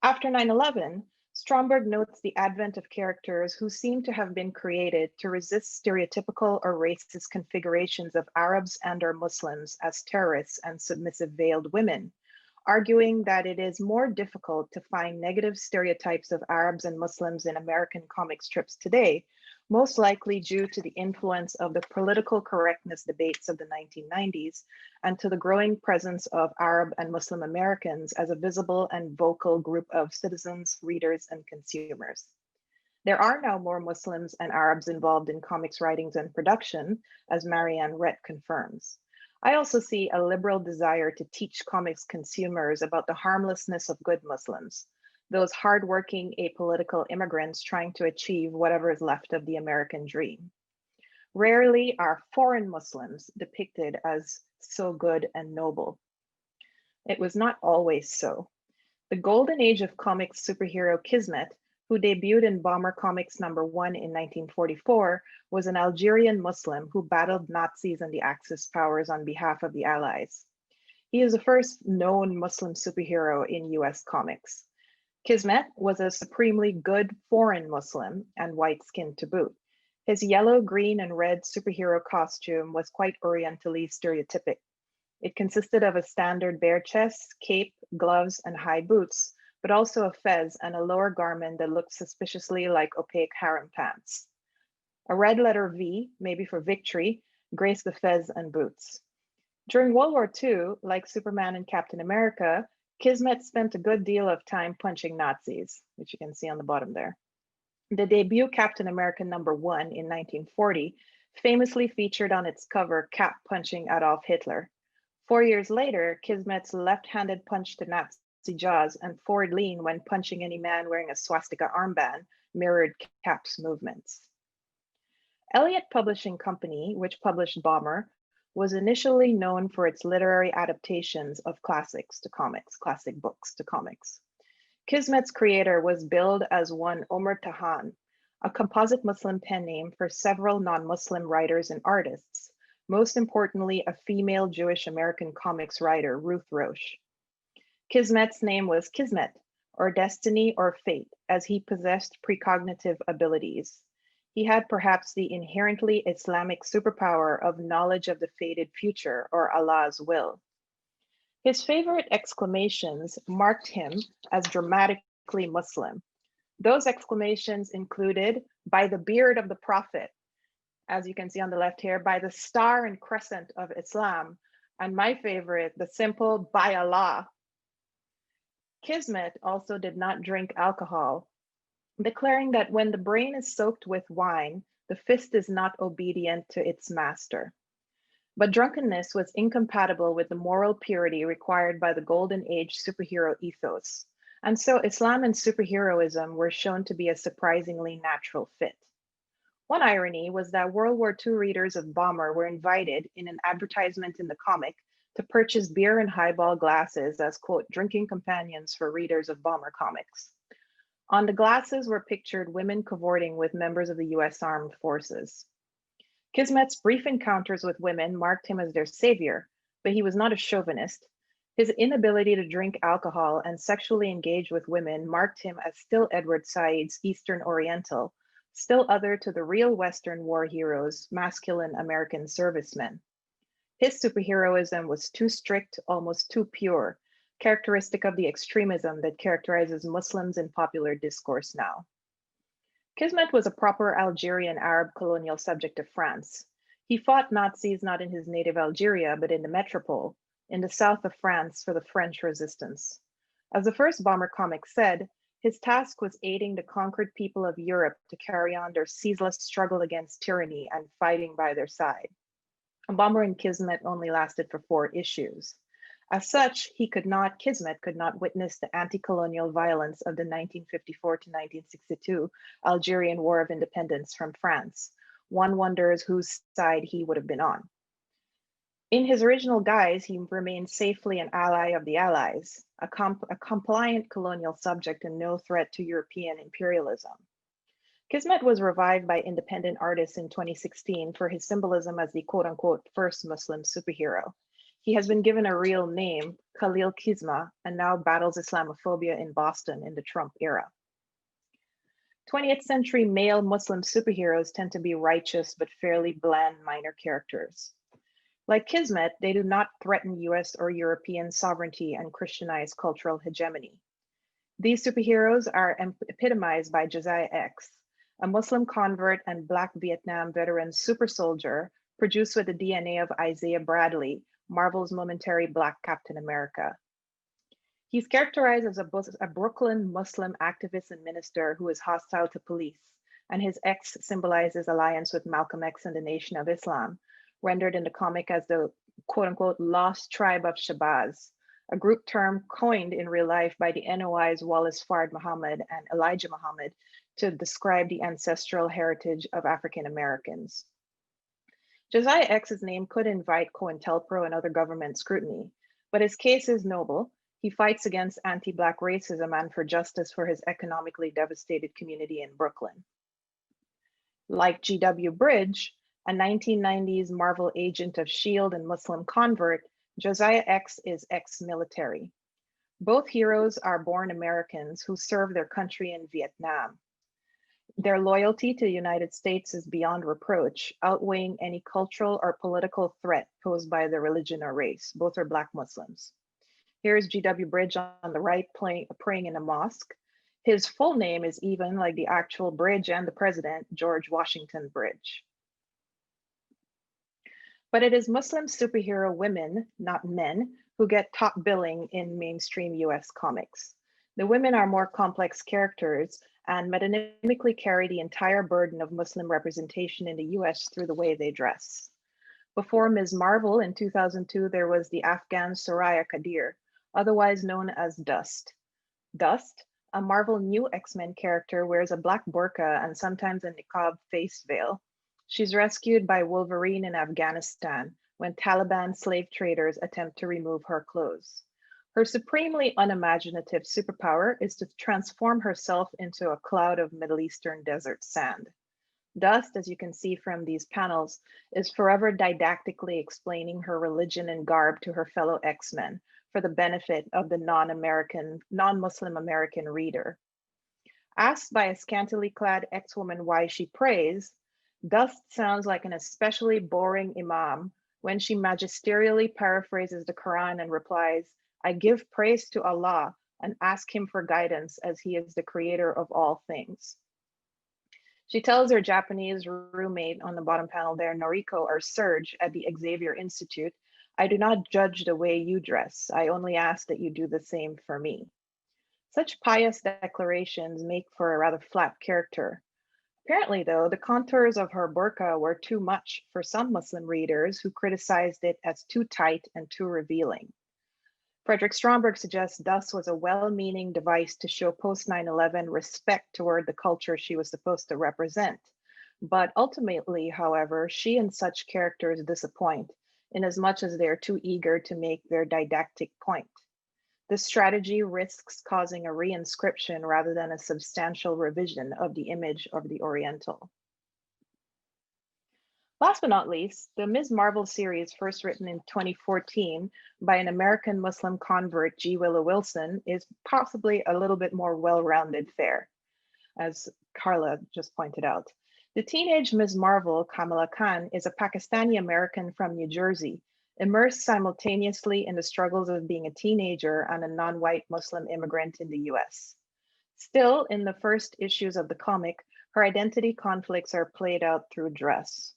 After 9/11, Stromberg notes the advent of characters who seem to have been created to resist stereotypical or racist configurations of Arabs and/or Muslims as terrorists and submissive veiled women, arguing that it is more difficult to find negative stereotypes of Arabs and Muslims in American comic strips today, most likely due to the influence of the political correctness debates of the 1990s and to the growing presence of Arab and Muslim Americans as a visible and vocal group of citizens, readers, and consumers. There are now more Muslims and Arabs involved in comics writings and production, as Marianne Rett confirms. I also see a liberal desire to teach comics consumers about the harmlessness of good Muslims, those hardworking apolitical immigrants trying to achieve whatever is left of the American dream. Rarely are foreign Muslims depicted as so good and noble. It was not always so. The golden age of comics superhero Kismet, who debuted in Bomber Comics #1 in 1944, was an Algerian Muslim who battled Nazis and the Axis powers on behalf of the Allies. He is the first known Muslim superhero in US comics. Kismet was a supremely good foreign Muslim and white-skinned to boot. His yellow, green, and red superhero costume was quite Orientally stereotypic. It consisted of a standard bare chest, cape, gloves, and high boots, but also a fez and a lower garment that looked suspiciously like opaque harem pants. A red letter V, maybe for victory, graced the fez and boots. During World War II, like Superman and Captain America, Kismet spent a good deal of time punching Nazis, which you can see on the bottom there. The debut Captain America #1 in 1940 famously featured on its cover Cap punching Adolf Hitler. 4 years later, Kismet's left-handed punch to Nazi jaws and forward lean when punching any man wearing a swastika armband mirrored Cap's movements. Elliott Publishing Company, which published Bomber, was initially known for its literary adaptations of classic books to comics. Kismet's creator was billed as one Omer Tahan, a composite Muslim pen name for several non-Muslim writers and artists, most importantly, a female Jewish American comics writer, Ruth Roche. Kismet's name was Kismet, or destiny or fate, as he possessed precognitive abilities. He had perhaps the inherently Islamic superpower of knowledge of the fated future, or Allah's will. His favorite exclamations marked him as dramatically Muslim. Those exclamations included, "By the beard of the Prophet," as you can see on the left here, "by the star and crescent of Islam," and my favorite, the simple, "by Allah." Kismet also did not drink alcohol, declaring that when the brain is soaked with wine, the fist is not obedient to its master. But drunkenness was incompatible with the moral purity required by the Golden Age superhero ethos, and so Islam and superheroism were shown to be a surprisingly natural fit. One irony was that World War II readers of Bomber were invited in an advertisement in the comic to purchase beer and highball glasses as, quote, drinking companions for readers of Bomber comics. On the glasses were pictured women cavorting with members of the US Armed Forces. Kismet's brief encounters with women marked him as their savior, but he was not a chauvinist. His inability to drink alcohol and sexually engage with women marked him as still Edward Said's Eastern Oriental, still other to the real Western war heroes, masculine American servicemen. His superheroism was too strict, almost too pure, characteristic of the extremism that characterizes Muslims in popular discourse now. Kismet was a proper Algerian Arab colonial subject of France. He fought Nazis not in his native Algeria, but in the metropole, in the south of France for the French resistance. As the first Bomber comic said, his task was aiding the conquered people of Europe to carry on their ceaseless struggle against tyranny and fighting by their side. Bomber and Kismet only lasted for 4 issues. As such, Kismet could not witness the anti-colonial violence of the 1954 to 1962 Algerian War of Independence from France. One wonders whose side he would have been on. In his original guise, he remained safely an ally of the Allies, a compliant colonial subject and no threat to European imperialism. Kismet was revived by independent artists in 2016 for his symbolism as the quote-unquote first Muslim superhero. He has been given a real name, Khalil Kisma, and now battles Islamophobia in Boston in the Trump era. 20th century male Muslim superheroes tend to be righteous but fairly bland minor characters. Like Kismet, they do not threaten US or European sovereignty and Christianized cultural hegemony. These superheroes are epitomized by Josiah X, a Muslim convert and Black Vietnam veteran super soldier produced with the DNA of Isaiah Bradley, Marvel's momentary Black Captain America. He's characterized as a Brooklyn Muslim activist and minister who is hostile to police, and his X symbolizes alliance with Malcolm X and the Nation of Islam, rendered in the comic as the quote-unquote lost tribe of Shabazz, a group term coined in real life by the NOI's Wallace Fard Muhammad and Elijah Muhammad to describe the ancestral heritage of African Americans. Josiah X's name could invite COINTELPRO and other government scrutiny, but his case is noble. He fights against anti-Black racism and for justice for his economically devastated community in Brooklyn. Like G.W. Bridge, a 1990s Marvel agent of S.H.I.E.L.D. and Muslim convert, Josiah X is ex-military. Both heroes are born Americans who serve their country in Vietnam. Their loyalty to the United States is beyond reproach, outweighing any cultural or political threat posed by their religion or race. Both are Black Muslims. Here's G.W. Bridge on the right praying in a mosque. His full name is even like the actual bridge and the president, George Washington Bridge. But it is Muslim superhero women, not men, who get top billing in mainstream US comics. The women are more complex characters and metonymically carry the entire burden of Muslim representation in the US through the way they dress. Before Ms. Marvel in 2002, there was the Afghan Soraya Qadir, otherwise known as Dust. Dust, a Marvel new X-Men character, wears a black burqa and sometimes a niqab face veil. She's rescued by Wolverine in Afghanistan when Taliban slave traders attempt to remove her clothes. Her supremely unimaginative superpower is to transform herself into a cloud of Middle Eastern desert sand. Dust, as you can see from these panels, is forever didactically explaining her religion and garb to her fellow X-Men for the benefit of the non-Muslim American reader. Asked by a scantily clad X-woman why she prays, Dust sounds like an especially boring imam when she magisterially paraphrases the Quran and replies, "I give praise to Allah and ask him for guidance as he is the creator of all things." She tells her Japanese roommate on the bottom panel there, Noriko or Serge at the Xavier Institute, "I do not judge the way you dress. I only ask that you do the same for me." Such pious declarations make for a rather flat character. Apparently, though, the contours of her burqa were too much for some Muslim readers who criticized it as too tight and too revealing. Frederick Stromberg suggests Dust was a well-meaning device to show post-9/11 respect toward the culture she was supposed to represent. But ultimately, however, she and such characters disappoint, inasmuch as they are too eager to make their didactic point. This strategy risks causing a reinscription rather than a substantial revision of the image of the Oriental. Last but not least, the Ms. Marvel series, first written in 2014 by an American Muslim convert, G. Willow Wilson, is possibly a little bit more well-rounded fare. as Karla just pointed out. The teenage Ms. Marvel, Kamala Khan, is a Pakistani-American from New Jersey, immersed simultaneously in the struggles of being a teenager and a non-white Muslim immigrant in the US. Still, in the first issues of the comic, her identity conflicts are played out through dress.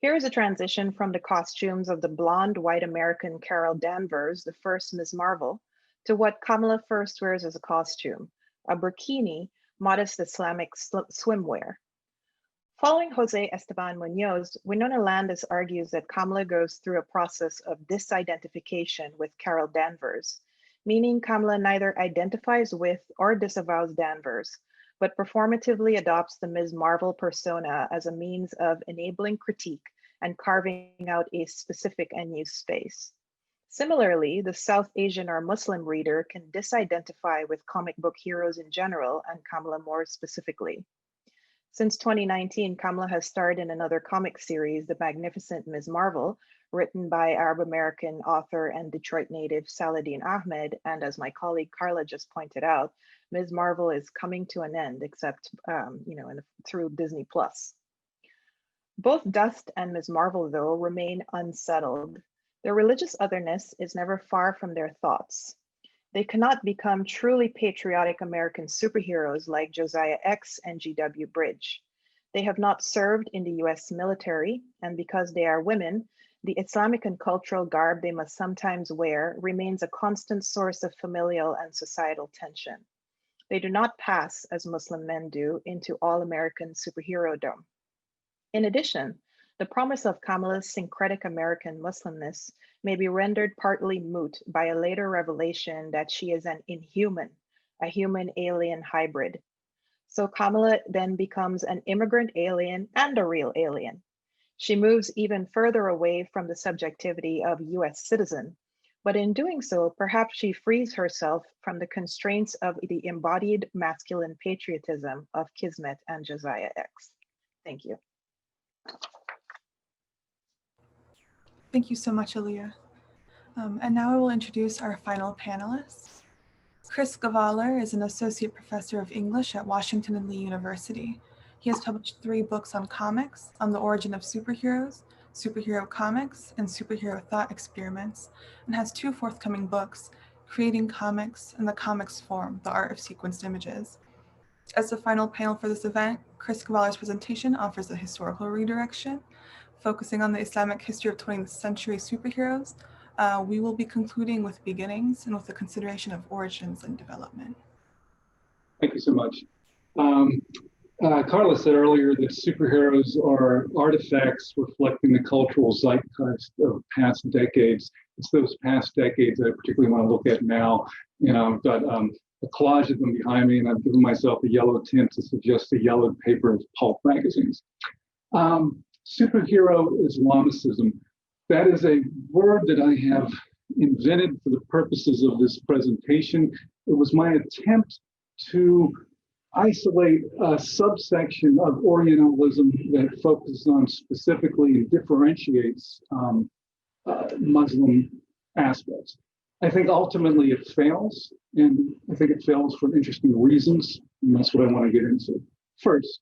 Here is a transition from the costumes of the blonde white American Carol Danvers, the first Ms. Marvel, to what Kamala first wears as a costume, a burkini, modest Islamic swimwear. Following Jose Esteban Munoz, Winona Landis argues that Kamala goes through a process of disidentification with Carol Danvers, meaning Kamala neither identifies with or disavows Danvers, but performatively adopts the Ms. Marvel persona as a means of enabling critique and carving out a specific and new space. Similarly, the South Asian or Muslim reader can disidentify with comic book heroes in general and Kamala more specifically. Since 2019, Kamala has starred in another comic series, The Magnificent Ms. Marvel, written by Arab-American author and Detroit native Saladin Ahmed. And as my colleague Karla just pointed out, Ms. Marvel is coming to an end, except through Disney+. Both Dust and Ms. Marvel, though, remain unsettled. Their religious otherness is never far from their thoughts. They cannot become truly patriotic American superheroes like Josiah X and G.W. Bridge. They have not served in the US military, and because they are women, the Islamic and cultural garb they must sometimes wear remains a constant source of familial and societal tension. They do not pass, as Muslim men do, into all-American superherodom. In addition, the promise of Kamala's syncretic American Muslimness may be rendered partly moot by a later revelation that she is an inhuman, a human alien hybrid. So Kamala then becomes an immigrant alien and a real alien. She moves even further away from the subjectivity of US citizen, but in doing so, perhaps she frees herself from the constraints of the embodied masculine patriotism of Kismet and Josiah X. Thank you. Thank you so much, Aliyah. And now I will introduce our final panelists. Chris Gavaler is an associate professor of English at Washington and Lee University. He has published 3 books on comics, on the origin of superheroes, superhero comics, and superhero thought experiments, and has 2 forthcoming books, Creating Comics and the Comics Form, The Art of Sequenced Images. As the final panel for this event, Chris Gavaler's presentation offers a historical redirection, focusing on the Islamic history of 20th century superheroes. We will be concluding with beginnings and with the consideration of origins and development. Thank you so much. Karla said earlier that superheroes are artifacts reflecting the cultural zeitgeist of past decades. It's those past decades that I particularly want to look at now. I've got a collage of them behind me, and I've given myself a yellow tint to suggest the yellowed paper of pulp magazines. Superhero Islamicism, that is a word that I have invented for the purposes of this presentation. It was my attempt to isolate a subsection of Orientalism that focuses on specifically and differentiates Muslim aspects. I think ultimately it fails, and I think it fails for interesting reasons, and that's what I want to get into. First,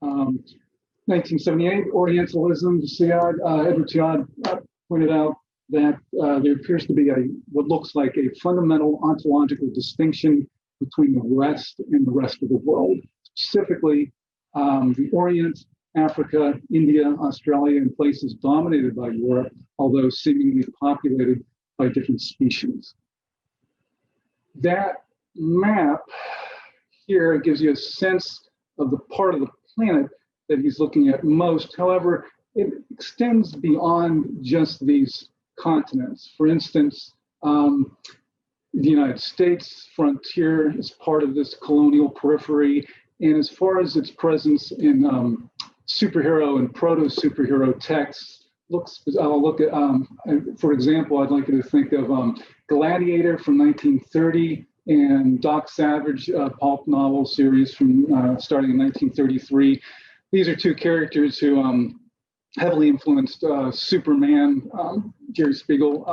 1978, Orientalism, Edward Said pointed out that there appears to be what looks like a fundamental ontological distinction between the West and the rest of the world. Specifically, the Orient, Africa, India, Australia, and places dominated by Europe, although seemingly populated by different species. That map here gives you a sense of the part of the planet that he's looking at most. However, it extends beyond just these continents. For instance, the United States frontier is part of this colonial periphery, and as far as its presence in superhero and proto-superhero texts, I'll look at, for example, I'd like you to think of Gladiator from 1930 and Doc Savage pulp novel series from starting in 1933. These are 2 characters who heavily influenced Superman, Jerry Spiegel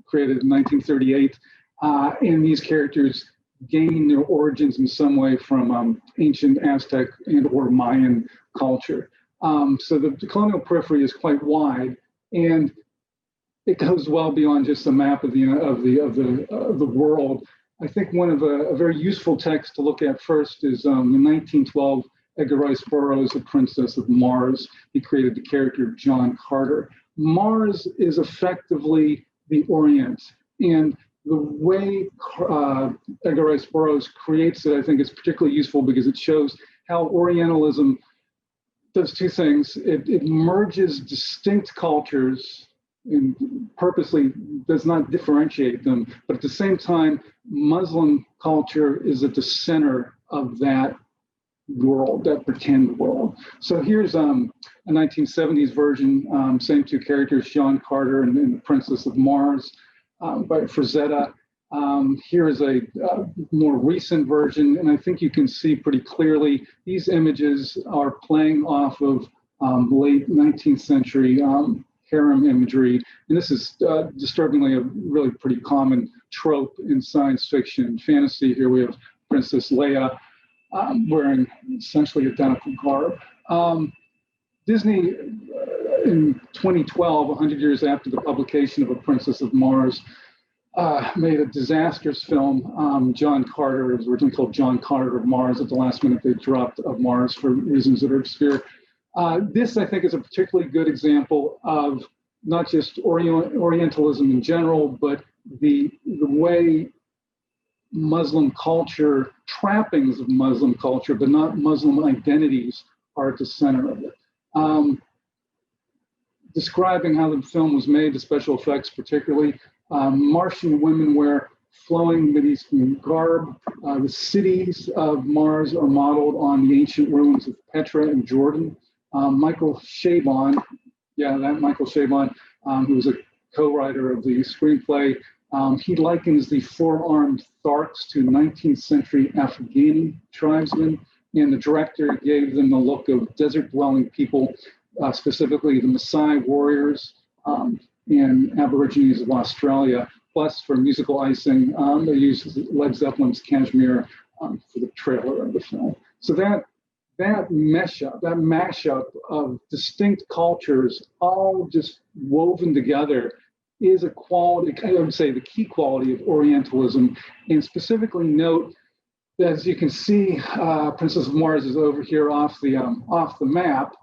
created in 1938. And these characters gain their origins in some way from ancient Aztec and or Mayan culture. So the colonial periphery is quite wide, and it goes well beyond just a map of the world. I think one of a very useful text to look at first is in 1912, Edgar Rice Burroughs' The Princess of Mars. He created the character of John Carter. Mars is effectively the Orient, and the way Edgar Rice Burroughs creates it, I think, is particularly useful because it shows how Orientalism does two things. It merges distinct cultures and purposely does not differentiate them, but at the same time, Muslim culture is at the center of that world, that pretend world. So here's a 1970s version, same two characters, John Carter and The Princess of Mars by Frazetta. Here is a more recent version, and I think you can see pretty clearly these images are playing off of late 19th century harem imagery, and this is disturbingly a really pretty common trope in science fiction and fantasy. Here we have Princess Leia wearing essentially identical garb. Disney, in 2012, 100 years after the publication of A Princess of Mars, made a disastrous film. John Carter, it was originally called John Carter of Mars. At the last minute, they dropped of Mars for reasons that are obscure. This, I think, is a particularly good example of not just Orientalism in general, but the way Muslim culture, trappings of Muslim culture, but not Muslim identities, are at the center of it. Describing how the film was made, the special effects particularly, Martian women wear flowing Mideastern garb. The cities of Mars are modeled on the ancient ruins of Petra in Jordan. Michael Chabon, Michael Chabon, who was a co-writer of the screenplay, he likens the four-armed Tharks to 19th century Afghani tribesmen, and the director gave them the look of desert-dwelling people, specifically the Maasai warriors and Aborigines of Australia. Plus, for musical icing, they used Led Zeppelin's Kashmir for the trailer of the film. So that mashup of distinct cultures, all just woven together, is a quality, I would say, the key quality of Orientalism. And specifically note that, as you can see, Princess of Mars is over here off the map,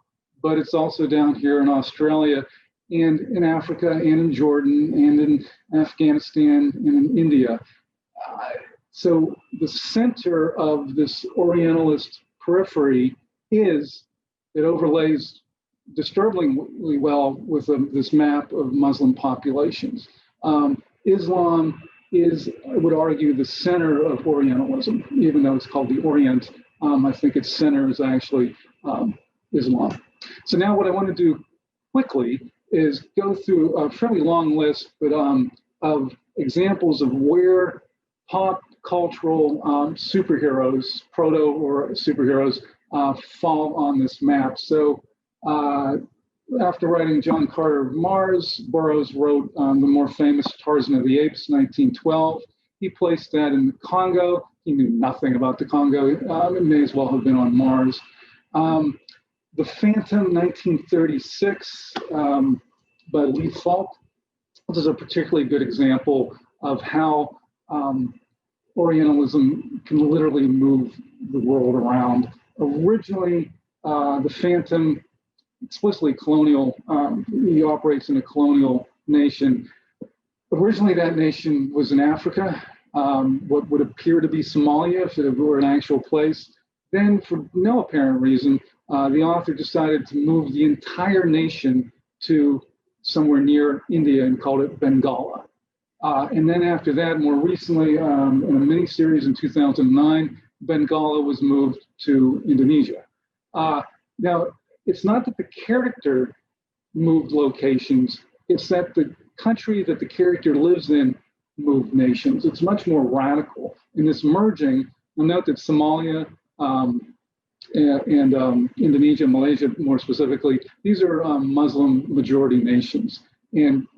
but it's also down here in Australia and in Africa and in Jordan and in Afghanistan and in India. So the center of this Orientalist periphery it overlays disturbingly well with this map of Muslim populations. Islam is, I would argue, the center of Orientalism, even though it's called the Orient. I think its center is actually Islam. So now what I want to do quickly is go through a fairly long list, but of examples of where pop cultural superheroes, proto or superheroes, fall on this map. So after writing John Carter of Mars, Burroughs wrote the more famous Tarzan of the Apes, 1912. He placed that in the Congo. He knew nothing about the Congo. It may as well have been on Mars. The Phantom, 1936, by Lee Falk. This is a particularly good example of how Orientalism can literally move the world around. Originally, the Phantom, explicitly colonial, he operates in a colonial nation. Originally, that nation was in Africa, what would appear to be Somalia if it were an actual place. Then, for no apparent reason, the author decided to move the entire nation to somewhere near India and called it Bengala. And then after that, more recently, in a miniseries in 2009, Bengala was moved to Indonesia. Now, it's not that the character moved locations, it's that the country that the character lives in moved nations. It's much more radical. In this merging, you'll note that Somalia and Indonesia, Malaysia more specifically, these are Muslim majority nations. And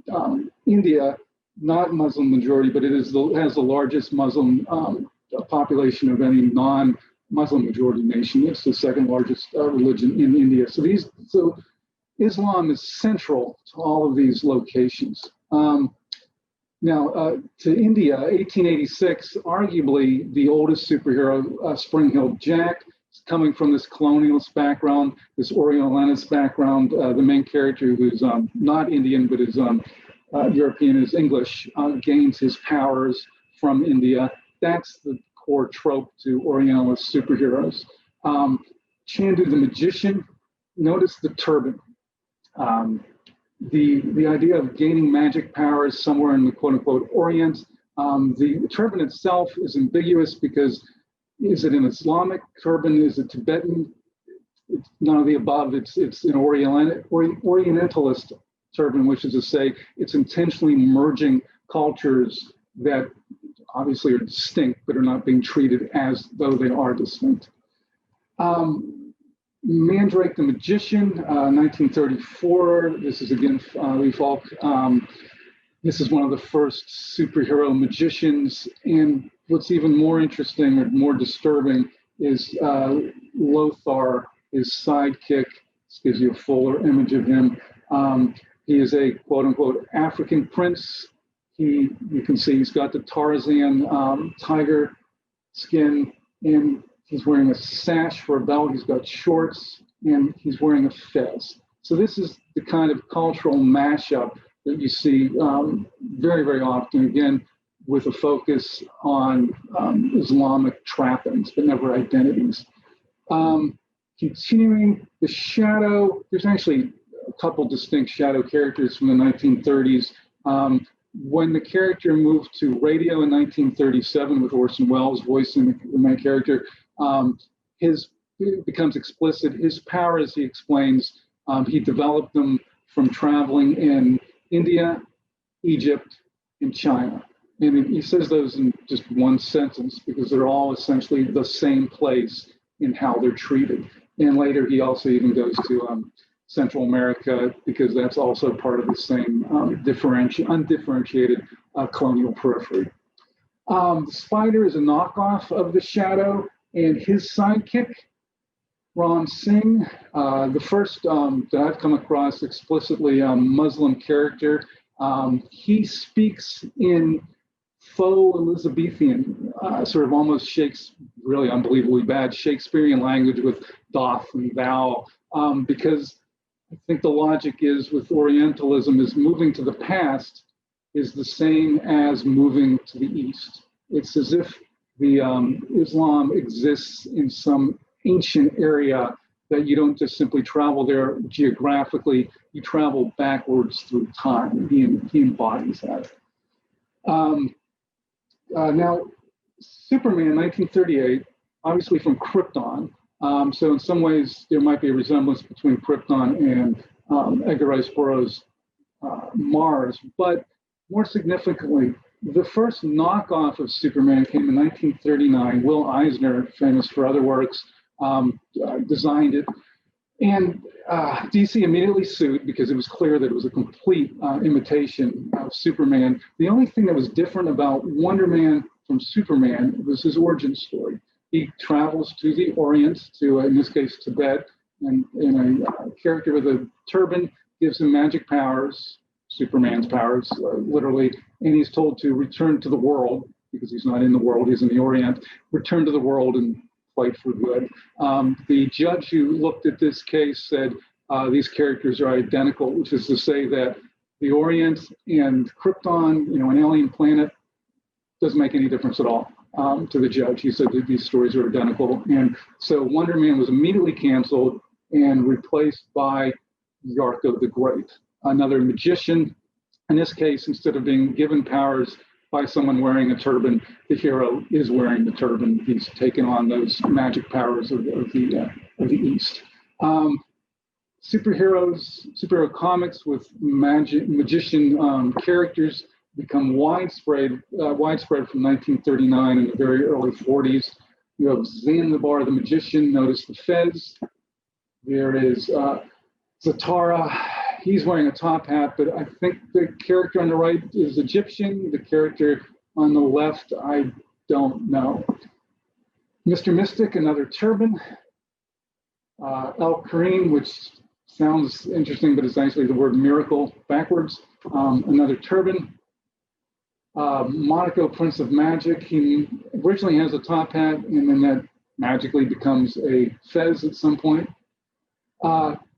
India, not Muslim majority, but it has the largest Muslim population of any non-Muslim majority nation. It's the second largest religion in India. So Islam is central to all of these locations. Now, to India, 1886, arguably the oldest superhero, Spring-Heeled Jack, is coming from this colonialist background, this Orientalist background. The main character, who's not Indian, but is European, is English, gains his powers from India. That's the core trope to Orientalist superheroes. Chandu the magician, notice the turban. The idea of gaining magic powers somewhere in the quote-unquote Orient. The turban itself is ambiguous because is it an Islamic turban? Is it Tibetan? It's none of the above. It's an Orientalist turban, which is to say it's intentionally merging cultures that obviously are distinct, but are not being treated as though they are distinct. Mandrake the Magician, 1934. This is again Lee Falk. This is one of the first superhero magicians. And what's even more interesting or more disturbing is Lothar, his sidekick. This gives you a fuller image of him. He is a quote unquote African prince. You can see he's got the Tarzan tiger skin, and he's wearing a sash for a belt. He's got shorts, and he's wearing a fez. So this is the kind of cultural mashup that you see very, very often, again, with a focus on Islamic trappings, but never identities. Continuing the shadow, there's actually a couple distinct shadow characters from the 1930s. When the character moved to radio in 1937 with Orson Welles voicing the main character, it becomes explicit. His powers, he explains, he developed them from traveling in India, Egypt, and China. And he says those in just one sentence because they're all essentially the same place in how they're treated. And later he also even goes to Central America because that's also part of the same undifferentiated colonial periphery. The Spider is a knockoff of the Shadow, and his sidekick, Ram Singh, the first that I've come across explicitly Muslim character. He speaks in faux Elizabethan, sort of almost really unbelievably bad Shakespearean language with doth and thou, because I think the logic is with Orientalism is moving to the past is the same as moving to the East. It's as if the Islam exists in some ancient area that you don't just simply travel there geographically, you travel backwards through time. He embodies that. Now, Superman, 1938, obviously from Krypton. So in some ways, there might be a resemblance between Krypton and Edgar Rice Burroughs' Mars. But more significantly, the first knockoff of Superman came in 1939. Will Eisner, famous for other works, designed it. And DC immediately sued because it was clear that it was a complete imitation of Superman. The only thing that was different about Wonder Man from Superman was his origin story. He travels to the Orient, to, in this case, Tibet, and a character with a turban gives him magic powers, Superman's powers, literally, and he's told to return to the world, because he's not in the world, he's in the Orient, return to the world and fight for good. The judge who looked at this case said these characters are identical, which is to say that the Orient and Krypton, an alien planet, doesn't make any difference at all. To the judge, he said that these stories are identical. And so Wonder Man was immediately canceled and replaced by Yarko the Great, another magician. In this case, instead of being given powers by someone wearing a turban, the hero is wearing the turban. He's taken on those magic powers of the East. Superhero comics with magician characters become widespread from 1939 and the very early 40s. You have Zanzibar the Magician, notice the fez. There is Zatara, he's wearing a top hat, but I think the character on the right is Egyptian. The character on the left, I don't know. Mr. Mystic, another turban. El Kareem, which sounds interesting, but it's actually the word miracle backwards. Another turban. Monaco, Prince of Magic. He originally has a top hat, and then that magically becomes a fez at some point.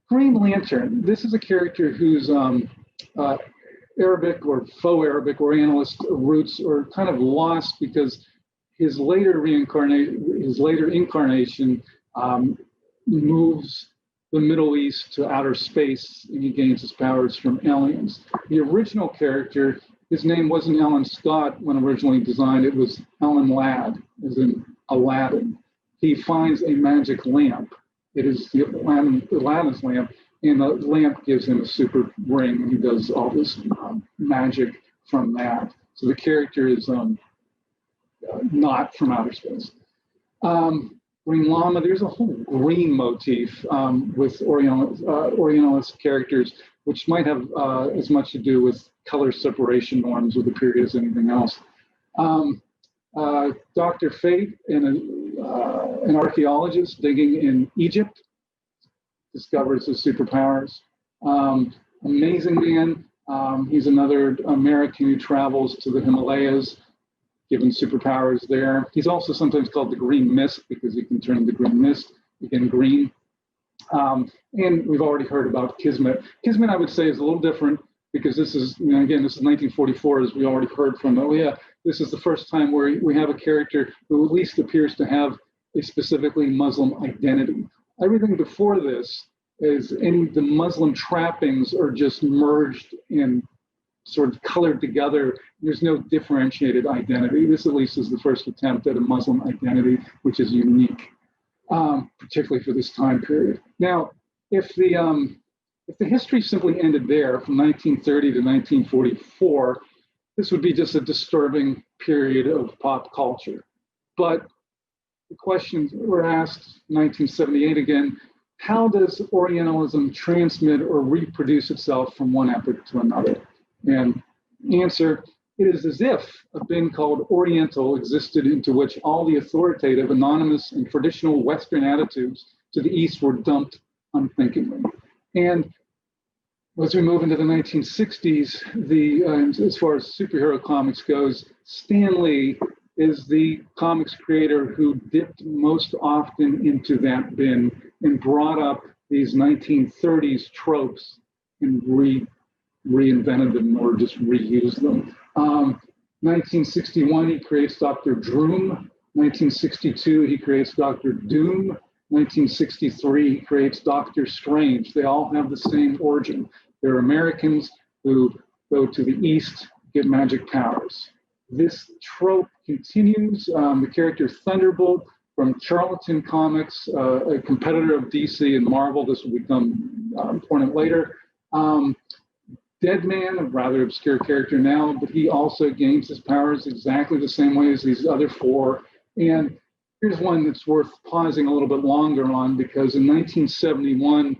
Green Lantern. This is a character whose Arabic or faux Arabic Orientalist roots are kind of lost because his later incarnation moves the Middle East to outer space, and he gains his powers from aliens. The original character, his name wasn't Alan Scott when originally designed, it was Alan Ladd, as in Aladdin. He finds a magic lamp. It is the Aladdin's lamp, and the lamp gives him a super ring, and he does all this magic from that. So the character is not from outer space. Green Llama, there's a whole green motif with Orientalist characters, which might have as much to do with color separation norms of the period as anything else. Dr. Fate, an archaeologist digging in Egypt, discovers his superpowers. Amazing Man, he's another American who travels to the Himalayas, given superpowers there. He's also sometimes called the Green Mist because he can turn the green mist, again, green. And we've already heard about Kismet. Kismet, I would say, is a little different because this is, again, this is 1944, as we already heard from Aliyah. This is the first time where we have a character who at least appears to have a specifically Muslim identity. Everything before this is the Muslim trappings are just merged and sort of colored together. There's no differentiated identity. This at least is the first attempt at a Muslim identity, which is unique, particularly for this time period. Now, if the history simply ended there from 1930 to 1944, this would be just a disturbing period of pop culture. But the questions were asked in 1978 again, how does Orientalism transmit or reproduce itself from one epoch to another? And answer, it is as if a bin called Oriental existed into which all the authoritative, anonymous, and traditional Western attitudes to the East were dumped unthinkingly. And as we move into the 1960s, as far as superhero comics goes, Stan Lee is the comics creator who dipped most often into that bin and brought up these 1930s tropes and reinvented them or just reused them. 1961, he creates Dr. Droom. 1962, he creates Dr. Doom. 1963, he creates Doctor Strange. They all have the same origin. They're Americans who go to the East, get magic powers. This trope continues. The character Thunderbolt from Charlton Comics, a competitor of DC and Marvel. This will become important later. Deadman, a rather obscure character now, but he also gains his powers exactly the same way as these other four. And here's one that's worth pausing a little bit longer on, because in 1971,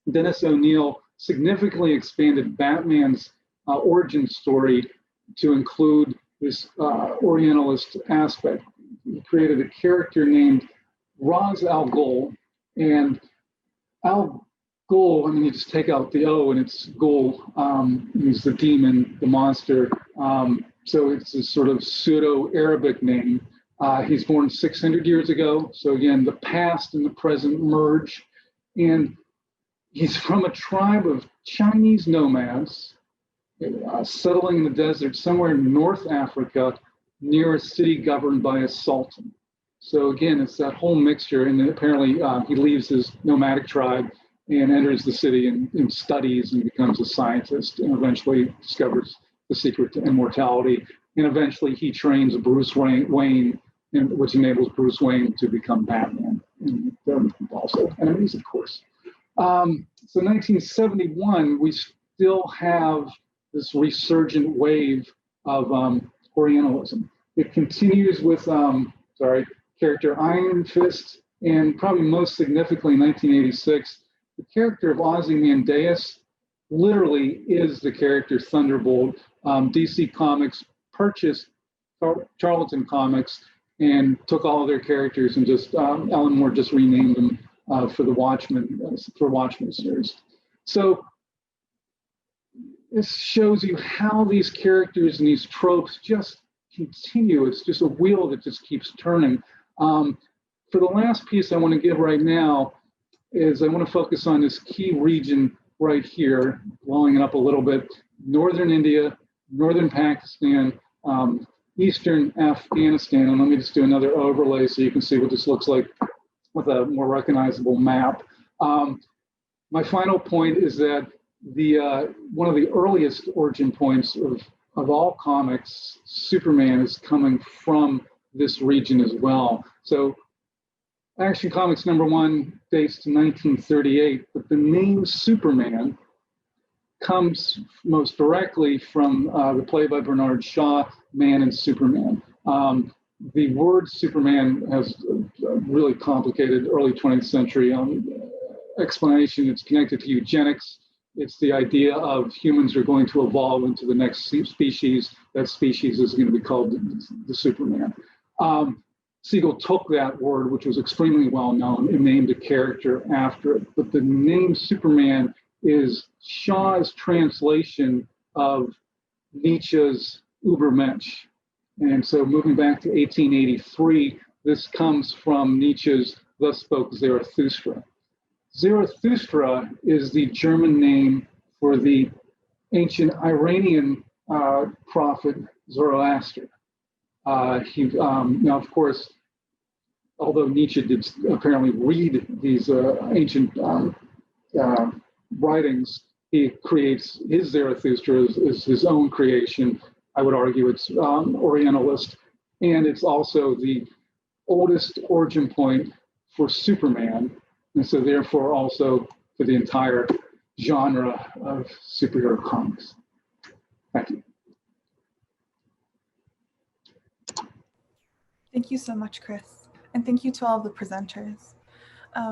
Dennis O'Neil significantly expanded Batman's origin story to include this Orientalist aspect. He created a character named Ra's al Ghul, and Al Ghul, I mean, you just take out the O and it's Ghul. He's the demon, the monster. So it's a sort of pseudo-Arabic name. He's born 600 years ago. So again, the past and the present merge. And he's from a tribe of Chinese nomads settling in the desert somewhere in North Africa near a city governed by a sultan. So again, it's that whole mixture. And apparently he leaves his nomadic tribe and enters the city and studies and becomes a scientist and eventually discovers the secret to immortality. And eventually he trains Bruce Wayne, which enables Bruce Wayne to become Batman. And also enemies, of course. So 1971, we still have this resurgent wave of Orientalism. It continues with, character Iron Fist, and probably most significantly in 1986, the character of Ozymandias literally is the character Thunderbolt. DC Comics purchased Charlton Comics and took all of their characters and just Alan Moore just renamed them for the Watchmen series. So this shows you how these characters and these tropes just continue. It's just a wheel that just keeps turning. For the last piece I want to give right now is I want to focus on this key region right here, blowing it up a little bit: northern India, northern Pakistan, eastern Afghanistan. And let me just do another overlay so you can see what this looks like with a more recognizable map. My final point is that one of the earliest origin points of all comics, Superman, is coming from this region as well. So Action Comics #1 dates to 1938, but the name Superman comes most directly from the play by Bernard Shaw, Man and Superman. The word Superman has a really complicated early 20th century explanation. It's connected to eugenics. It's the idea of humans are going to evolve into the next species. That species is going to be called the Superman. Siegel took that word, which was extremely well known, and named a character after it. But the name Superman is Shaw's translation of Nietzsche's Übermensch. And so moving back to 1883, this comes from Nietzsche's Thus Spoke Zarathustra. Zarathustra is the German name for the ancient Iranian prophet Zoroaster. Now, of course, although Nietzsche did apparently read these ancient writings, he creates his Zarathustra as his own creation. I would argue it's Orientalist, and it's also the oldest origin point for Superman, and so therefore also for the entire genre of superhero comics. Thank you. Thank you so much, Chris. And thank you to all of the presenters.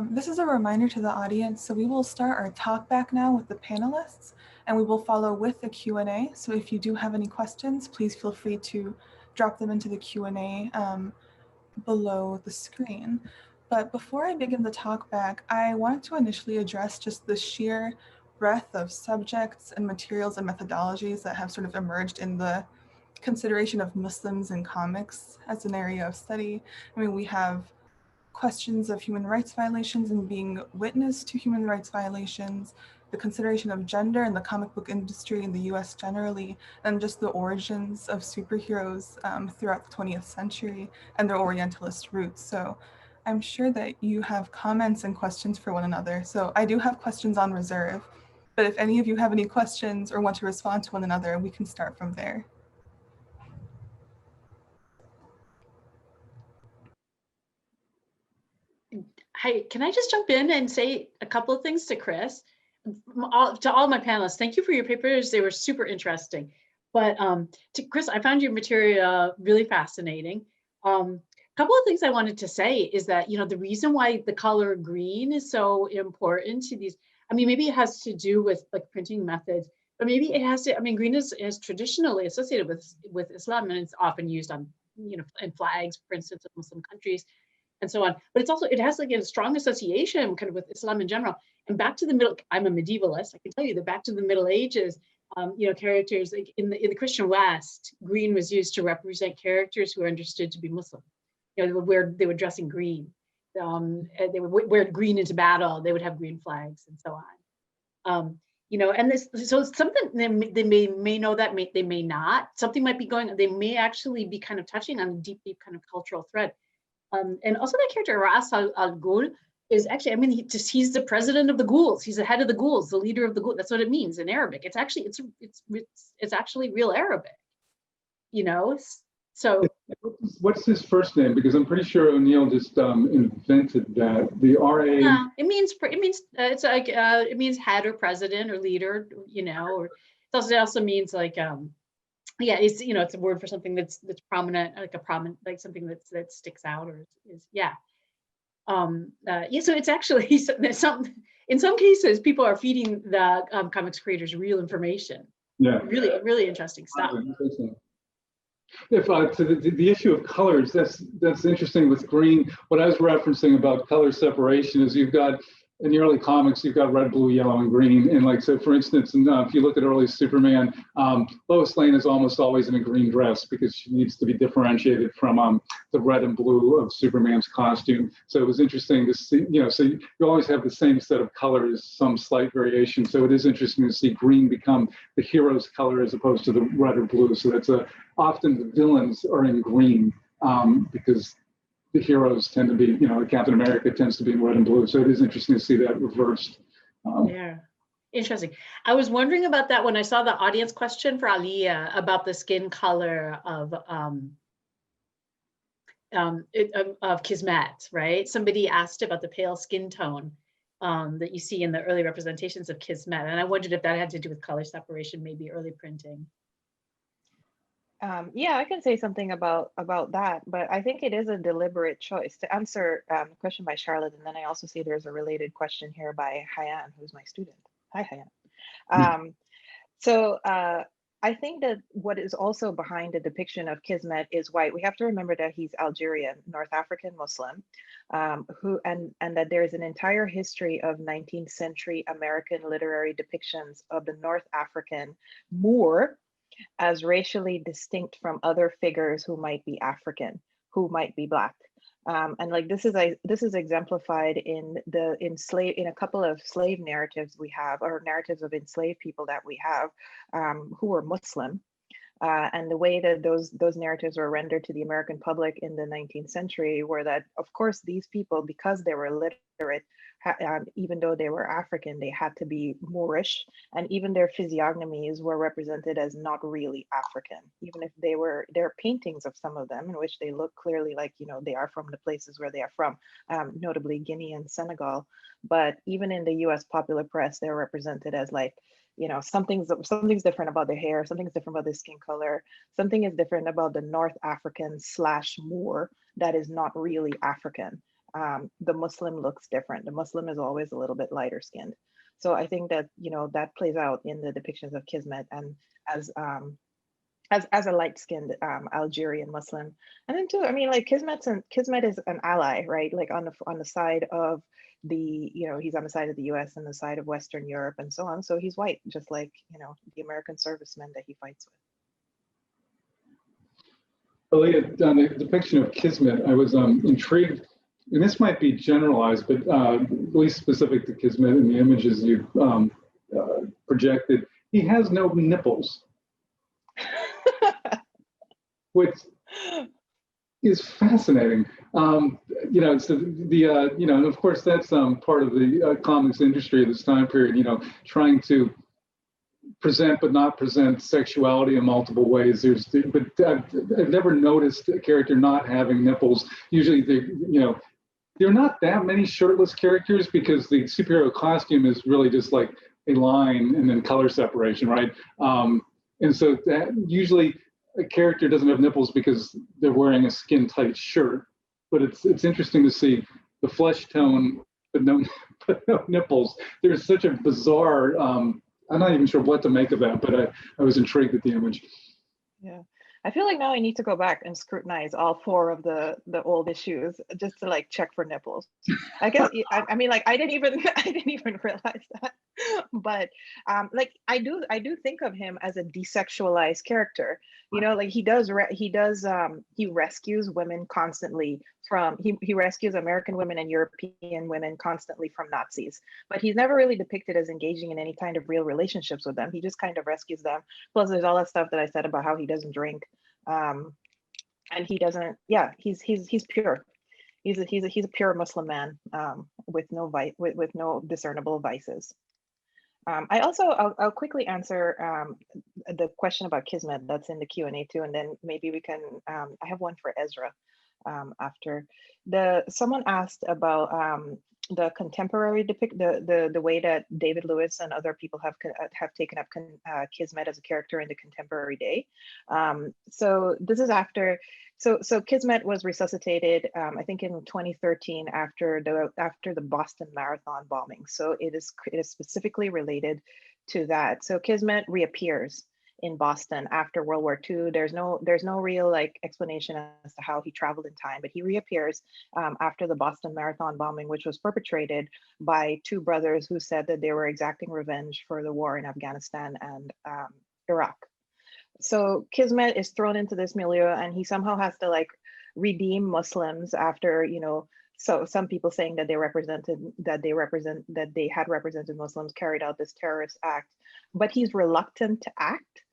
This is a reminder to the audience, so we will start our talk back now with the panelists, and we will follow with the Q&A. So if you do have any questions, please feel free to drop them into the Q&A below the screen. But before I begin the talk back, I wanted to initially address just the sheer breadth of subjects and materials and methodologies that have sort of emerged in the consideration of Muslims in comics as an area of study. I mean, we have questions of human rights violations and being witness to human rights violations, the consideration of gender in the comic book industry in the US generally, and just the origins of superheroes throughout the 20th century and their Orientalist roots. So I'm sure that you have comments and questions for one another. So I do have questions on reserve, but if any of you have any questions or want to respond to one another, we can start from there. Hi, can I just jump in and say a couple of things to Chris? To all my panelists, thank you for your papers. They were super interesting. But to Chris, I found your material really fascinating. A couple of things I wanted to say is that, you know, the reason why the color green is so important to these, I mean, maybe it has to do with like printing methods, but maybe it has to, I mean, green is traditionally associated with Islam, and it's often used on, you know, in flags, for instance, of Muslim countries, and so on. But it's also, it has like a strong association kind of with Islam in general. And back to the middle, I'm a medievalist, I can tell you that back to the Middle Ages, you know, characters like in the Christian West, green was used to represent characters who were understood to be Muslim. You know, they would dress in green. They would wear green into battle. They would have green flags and so on. You know, and this, so something they may know that, they may not. Something might be going on. They may actually be kind of touching on a deep kind of cultural thread. And also that character Ras al Ghul is actually, I mean, he's the president of the ghouls. He's the head of the ghouls, the leader of the ghouls. That's what it means in Arabic. It's actually it's actually real Arabic, you know. So what's his first name? Because I'm pretty sure O'Neill just invented that. The RA. Yeah, it means it's like it means head or president or leader, you know. Or it also means like yeah, it's, you know, it's a word for something that's prominent, like a prominent, like something that sticks out or is yeah. Yeah, so it's actually in some cases people are feeding the comics creators real information. Yeah, really interesting stuff. If to the issue of colors, that's interesting with green. What I was referencing about color separation is you've got in the early comics, you've got red, blue, yellow, and green. And like, so for instance, if you look at early Superman, Lois Lane is almost always in a green dress because she needs to be differentiated from the red and blue of Superman's costume. So it was interesting to see, so you always have the same set of colors, some slight variation. So it is interesting to see green become the hero's color as opposed to the red or blue. So that's often the villains are in green because the heroes tend to be, Captain America tends to be in red and blue. So it is interesting to see that reversed. Yeah, interesting. I was wondering about that when I saw the audience question for Aliyah about the skin color of Kismet, right? Somebody asked about the pale skin tone that you see in the early representations of Kismet. And I wondered if that had to do with color separation, maybe early printing. Yeah, I can say something about that, but I think it is a deliberate choice. To answer a question by Charlotte, and then I also see there's a related question here by Hayan, who's my student. Hi, Hayan. So I think that what is also behind the depiction of Kismet is white. We have to remember that he's Algerian, North African Muslim, and that there is an entire history of 19th century American literary depictions of the North African Moor as racially distinct from other figures who might be African, who might be Black. And like this is exemplified in a couple of slave narratives we have, or narratives of enslaved people that we have, who were Muslim. And the way that those narratives were rendered to the American public in the 19th century were that, of course, these people, because they were literate, even though they were African, they had to be Moorish, and even their physiognomies were represented as not really African, even if there are paintings of some of them in which they look clearly like, they are from the places where they are from, notably Guinea and Senegal. But even in the US popular press, they're represented as like, something's different about their hair, something's different about their skin color, something is different about the North African / Moor that is not really African. The Muslim looks different. The Muslim is always a little bit lighter skinned. So I think that, that plays out in the depictions of Kismet and as a light-skinned Algerian Muslim. And then too, I mean, like Kismet is an ally, right? Like on the side of the, he's on the side of the US and the side of Western Europe and so on. So he's white, just like, the American servicemen that he fights with. Aliyah, on the depiction of Kismet, I was intrigued, and this might be generalized, but at least specific to Kismet in the images you've projected, he has no nipples, which is fascinating. So and of course that's part of the comics industry of this time period. Trying to present but not present sexuality in multiple ways. But I've never noticed a character not having nipples. Usually, there are not that many shirtless characters because the superhero costume is really just like a line and then color separation, right? And so that usually a character doesn't have nipples because they're wearing a skin tight shirt. But it's interesting to see the flesh tone but no nipples. There's such a bizarre. I'm not even sure what to make of that, but I was intrigued at the image. Yeah, I feel like now I need to go back and scrutinize all 4 of the old issues just to like check for nipples. I guess I mean, like I didn't even realize that, but like I do think of him as a desexualized character. Like he rescues women constantly from he rescues American women and European women constantly from Nazis, but he's never really depicted as engaging in any kind of real relationships with them. He just kind of rescues them. Plus there's all that stuff that I said about how he doesn't drink, and he doesn't. Yeah, he's pure. He's a pure Muslim man with no discernible vices. I'll quickly answer the question about Kismet that's in the Q&A too, and then maybe we can. I have one for Esra after. Someone asked about the contemporary the way that David Lewis and other people have taken up Kismet as a character in the contemporary day. So this is after. So Kismet was resuscitated, I think in 2013 after the Boston Marathon bombing. So it is specifically related to that. So Kismet reappears in Boston after World War II. There's no real like explanation as to how he traveled in time, but he reappears after the Boston Marathon bombing, which was perpetrated by two brothers who said that they were exacting revenge for the war in Afghanistan and Iraq. So Kismet is thrown into this milieu, and he somehow has to like redeem Muslims after, you know, so some people saying that they had represented Muslims carried out this terrorist act, but he's reluctant to act.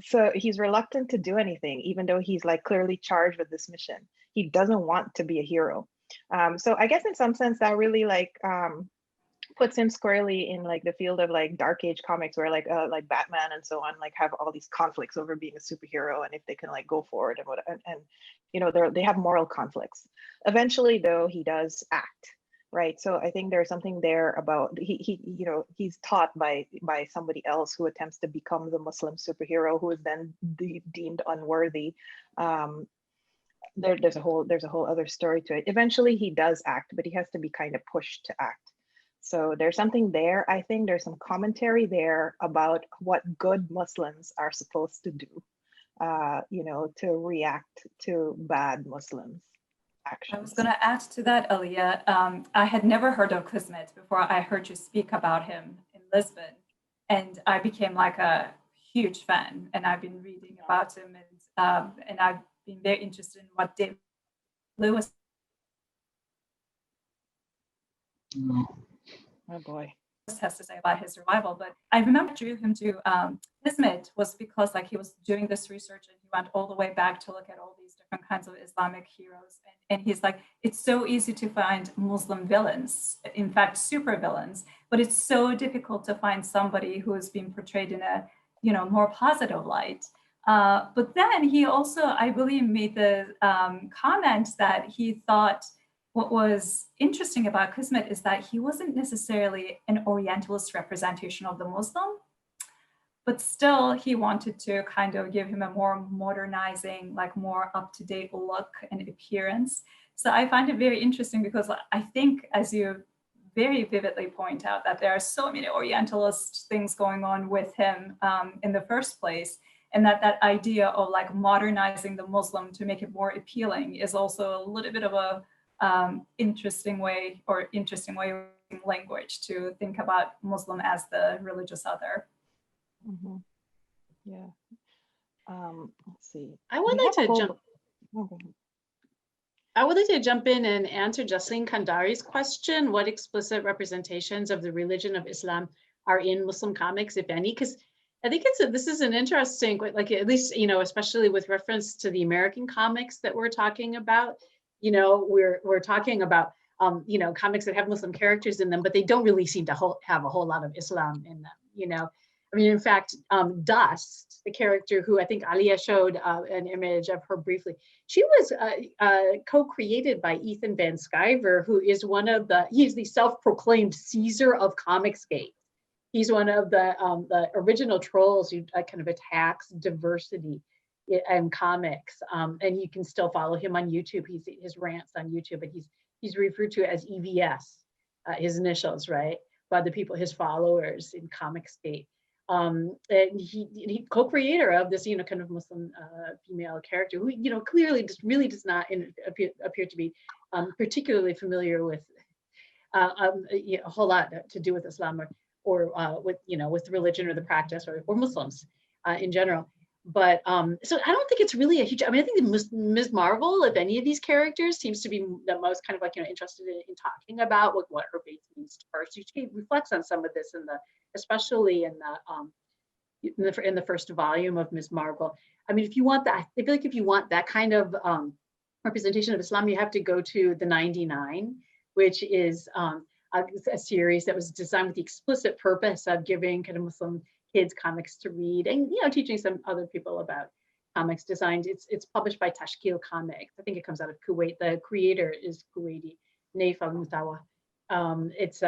So he's reluctant to do anything, even though he's like clearly charged with this mission. He doesn't want to be a hero. So I guess in some sense that really like puts him squarely in like the field of like dark age comics, where like Batman and so on like have all these conflicts over being a superhero and if they can like go forward and what and you know they have moral conflicts. Eventually though he does act, right? So I think there's something there about he you know he's taught by somebody else who attempts to become the Muslim superhero who is then deemed unworthy. There's a whole other story to it. Eventually he does act, but he has to be kind of pushed to act. So there's something there. I think there's some commentary there about what good Muslims are supposed to do, you know, to react to bad Muslims' actions. I was going to add to that, Aliyah. I had never heard of Kismet before I heard you speak about him in Lisbon. And I became like a huge fan. And I've been reading about him. And I've been very interested in what David Lewis. Oh boy. Has to say about his survival, but I remember drew him to Kismet was because like he was doing this research and he went all the way back to look at all these different kinds of Islamic heroes, and he's like, it's so easy to find Muslim villains, in fact super villains, but it's so difficult to find somebody who is being portrayed in a, you know, more positive light. But then he also, I believe, made the comment that he thought what was interesting about Kismet is that he wasn't necessarily an Orientalist representation of the Muslim, but still he wanted to kind of give him a more modernizing, like more up-to-date look and appearance. So I find it very interesting because I think, as you very vividly point out, that there are so many Orientalist things going on with him in the first place, and that idea of like modernizing the Muslim to make it more appealing is also a little bit of a interesting way using language to think about Muslim as the religious other. Mm-hmm. Yeah. Let's see. I would like to jump in and answer Jasleen Kandari's question. What explicit representations of the religion of Islam are in Muslim comics, if any? Because I think this is an interesting, like at least, you know, especially with reference to the American comics that we're talking about. You know, we're talking about, you know, comics that have Muslim characters in them, but they don't really seem to have a whole lot of Islam in them, you know. I mean, in fact, Dust, the character who I think Aliyah showed an image of her briefly, she was co-created by Ethan Van Sciver, who is he's the self-proclaimed Caesar of Comicsgate. He's one of the original trolls who kind of attacks diversity and comics, and you can still follow him on YouTube. His rants on YouTube, but he's referred to as EVS, his initials, right, by the people, his followers in Comicsgate. And he co-creator of this, you know, kind of Muslim female character who, you know, clearly does not appear to be particularly familiar with you know, a whole lot to do with Islam or with, you know, with religion or the practice or Muslims in general. But so I don't think it's really a huge, I mean, I think Ms. Marvel, if any of these characters, seems to be the most kind of like, you know, interested in talking about what her faith means to her. So she reflects on some of this especially in the first volume of Ms. Marvel. I mean, if you want that, I feel like if you want that kind of representation of Islam, you have to go to the 99, which is a series that was designed with the explicit purpose of giving kind of Muslim kids comics to read and, you know, teaching some other people about comics design. It's published by Tashkil Comics. I think it comes out of Kuwait. The creator is Kuwaiti, Naif Al-Mutawa. It's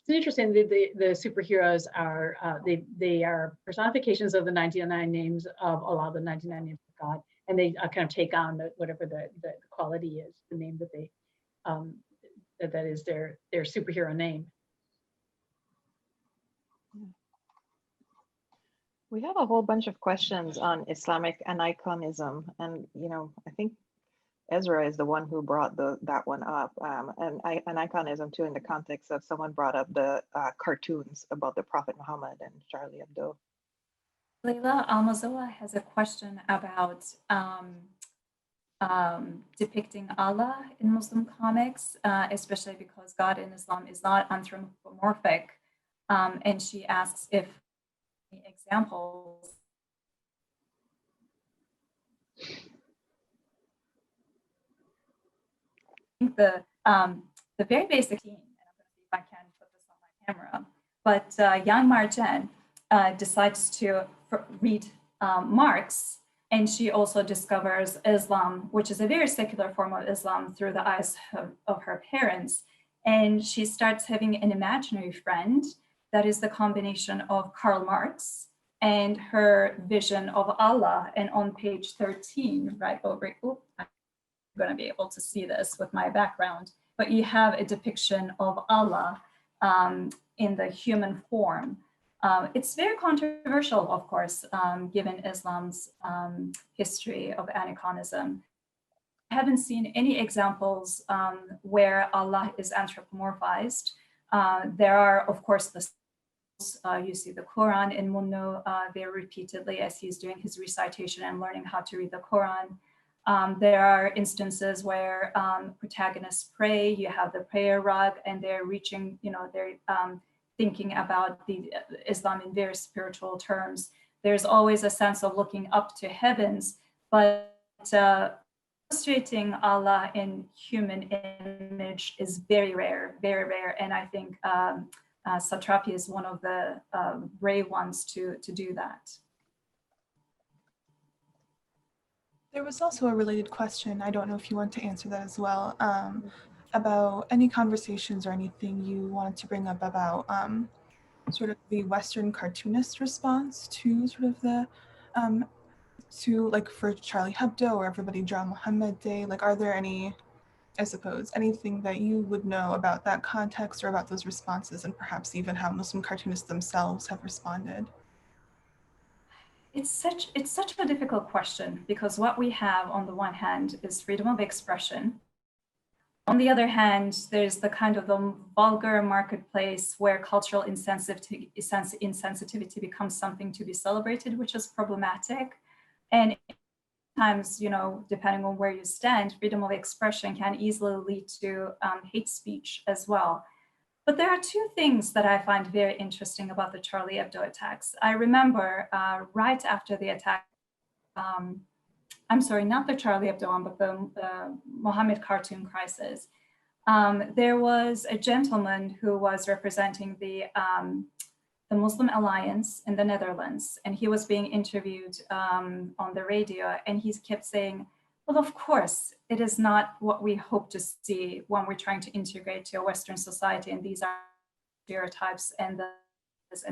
interesting. The superheroes are they are personifications of the 99 names of Allah, the 99 names of God, and they kind of take on whatever the quality is, the name that they that is their superhero name. We have a whole bunch of questions on Islamic aniconism, and I think Esra is the one who brought that one up, and aniconism too, in the context of someone brought up the cartoons about the Prophet Muhammad and Charlie Hebdo. Leila Almazoa has a question about depicting Allah in Muslim comics, especially because God in Islam is not anthropomorphic. And she asks if any examples. I think the very basic scene, and I'm going to see if I can put this on my camera, but young Marjan decides to read Marx, and she also discovers Islam, which is a very secular form of Islam, through the eyes of her parents. And she starts having an imaginary friend that is the combination of Karl Marx and her vision of Allah. And on page 13, right over, I'm going to be able to see this with my background, but you have a depiction of Allah in the human form. It's very controversial, of course, given Islam's history of aniconism. I haven't seen any examples where Allah is anthropomorphized. There are, of course, you see the Quran in Munno very repeatedly as he's doing his recitation and learning how to read the Quran. There are instances where protagonists pray, you have the prayer rug, and they're reaching, they're thinking about the Islam in very spiritual terms. There's always a sense of looking up to heavens, but illustrating Allah in human image is very rare, and I think Satrapi is one of the brave ones to do that. There was also a related question, I don't know if you want to answer that as well, about any conversations or anything you wanted to bring up about sort of the Western cartoonist response to sort of the, to like for Charlie Hebdo or Everybody Draw Muhammad Day, like are there any, I suppose, anything that you would know about that context or about those responses and perhaps even how Muslim cartoonists themselves have responded? It's such a difficult question because what we have on the one hand is freedom of expression. On the other hand, there's the kind of the vulgar marketplace where cultural insensitivity becomes something to be celebrated, which is problematic. And sometimes, depending on where you stand, freedom of expression can easily lead to hate speech as well. But there are two things that I find very interesting about the Charlie Hebdo attacks. I remember right after the attack, I'm sorry, not the Charlie Hebdo one, but the Mohammed cartoon crisis. There was a gentleman who was representing the Muslim Alliance in the Netherlands, and he was being interviewed on the radio, and he kept saying, well, of course, it is not what we hope to see when we're trying to integrate to a Western society, and these are stereotypes and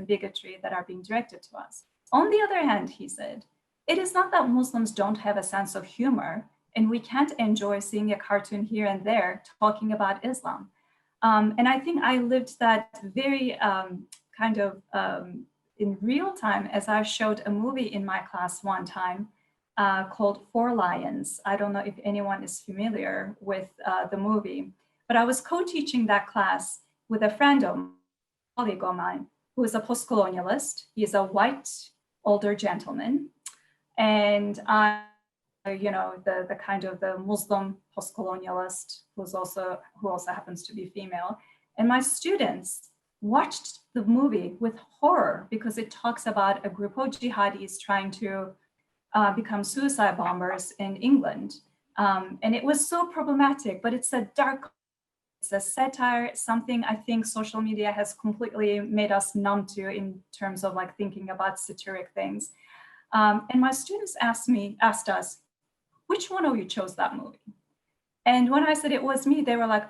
bigotry that are being directed to us. On the other hand, he said, it is not that Muslims don't have a sense of humor, and we can't enjoy seeing a cartoon here and there talking about Islam. And I think I lived that very kind of in real time as I showed a movie in my class one time called Four Lions. I don't know if anyone is familiar with the movie, but I was co-teaching that class with a friend of mine, a colleague of mine, who is a post-colonialist. He's a white, older gentleman. And I, the kind of the Muslim post-colonialist who also happens to be female. And my students watched the movie with horror because it talks about a group of jihadis trying to become suicide bombers in England. And it was so problematic, but it's a dark, it's a satire, something I think social media has completely made us numb to in terms of like thinking about satiric things. And my students asked us, which one of you chose that movie? And when I said it was me, they were like,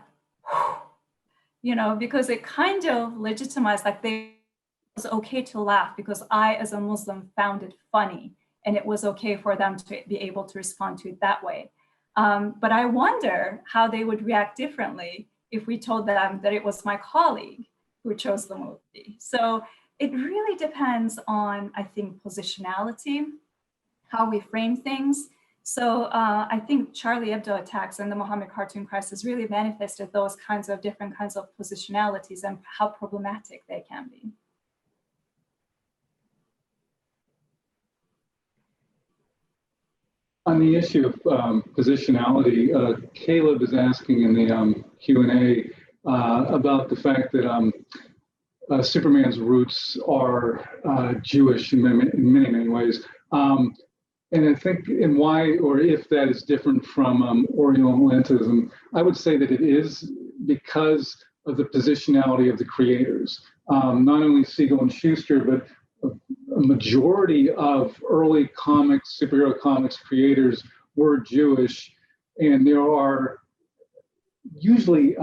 because it kind of legitimized, like it was okay to laugh because I, as a Muslim, found it funny. And it was okay for them to be able to respond to it that way. But I wonder how they would react differently if we told them that it was my colleague who chose the movie. So it really depends on, I think, positionality, how we frame things. So I think Charlie Hebdo attacks and the Mohammed cartoon crisis really manifested those kinds of different kinds of positionalities and how problematic they can be. On the issue of positionality, Caleb is asking in the Q&A about the fact that Superman's roots are Jewish in many ways. And I think, and why or if that is different from Orientalism, I would say that it is because of the positionality of the creators. Not only Siegel and Schuster, but a majority of early comics, superhero comics creators were Jewish, and there are usually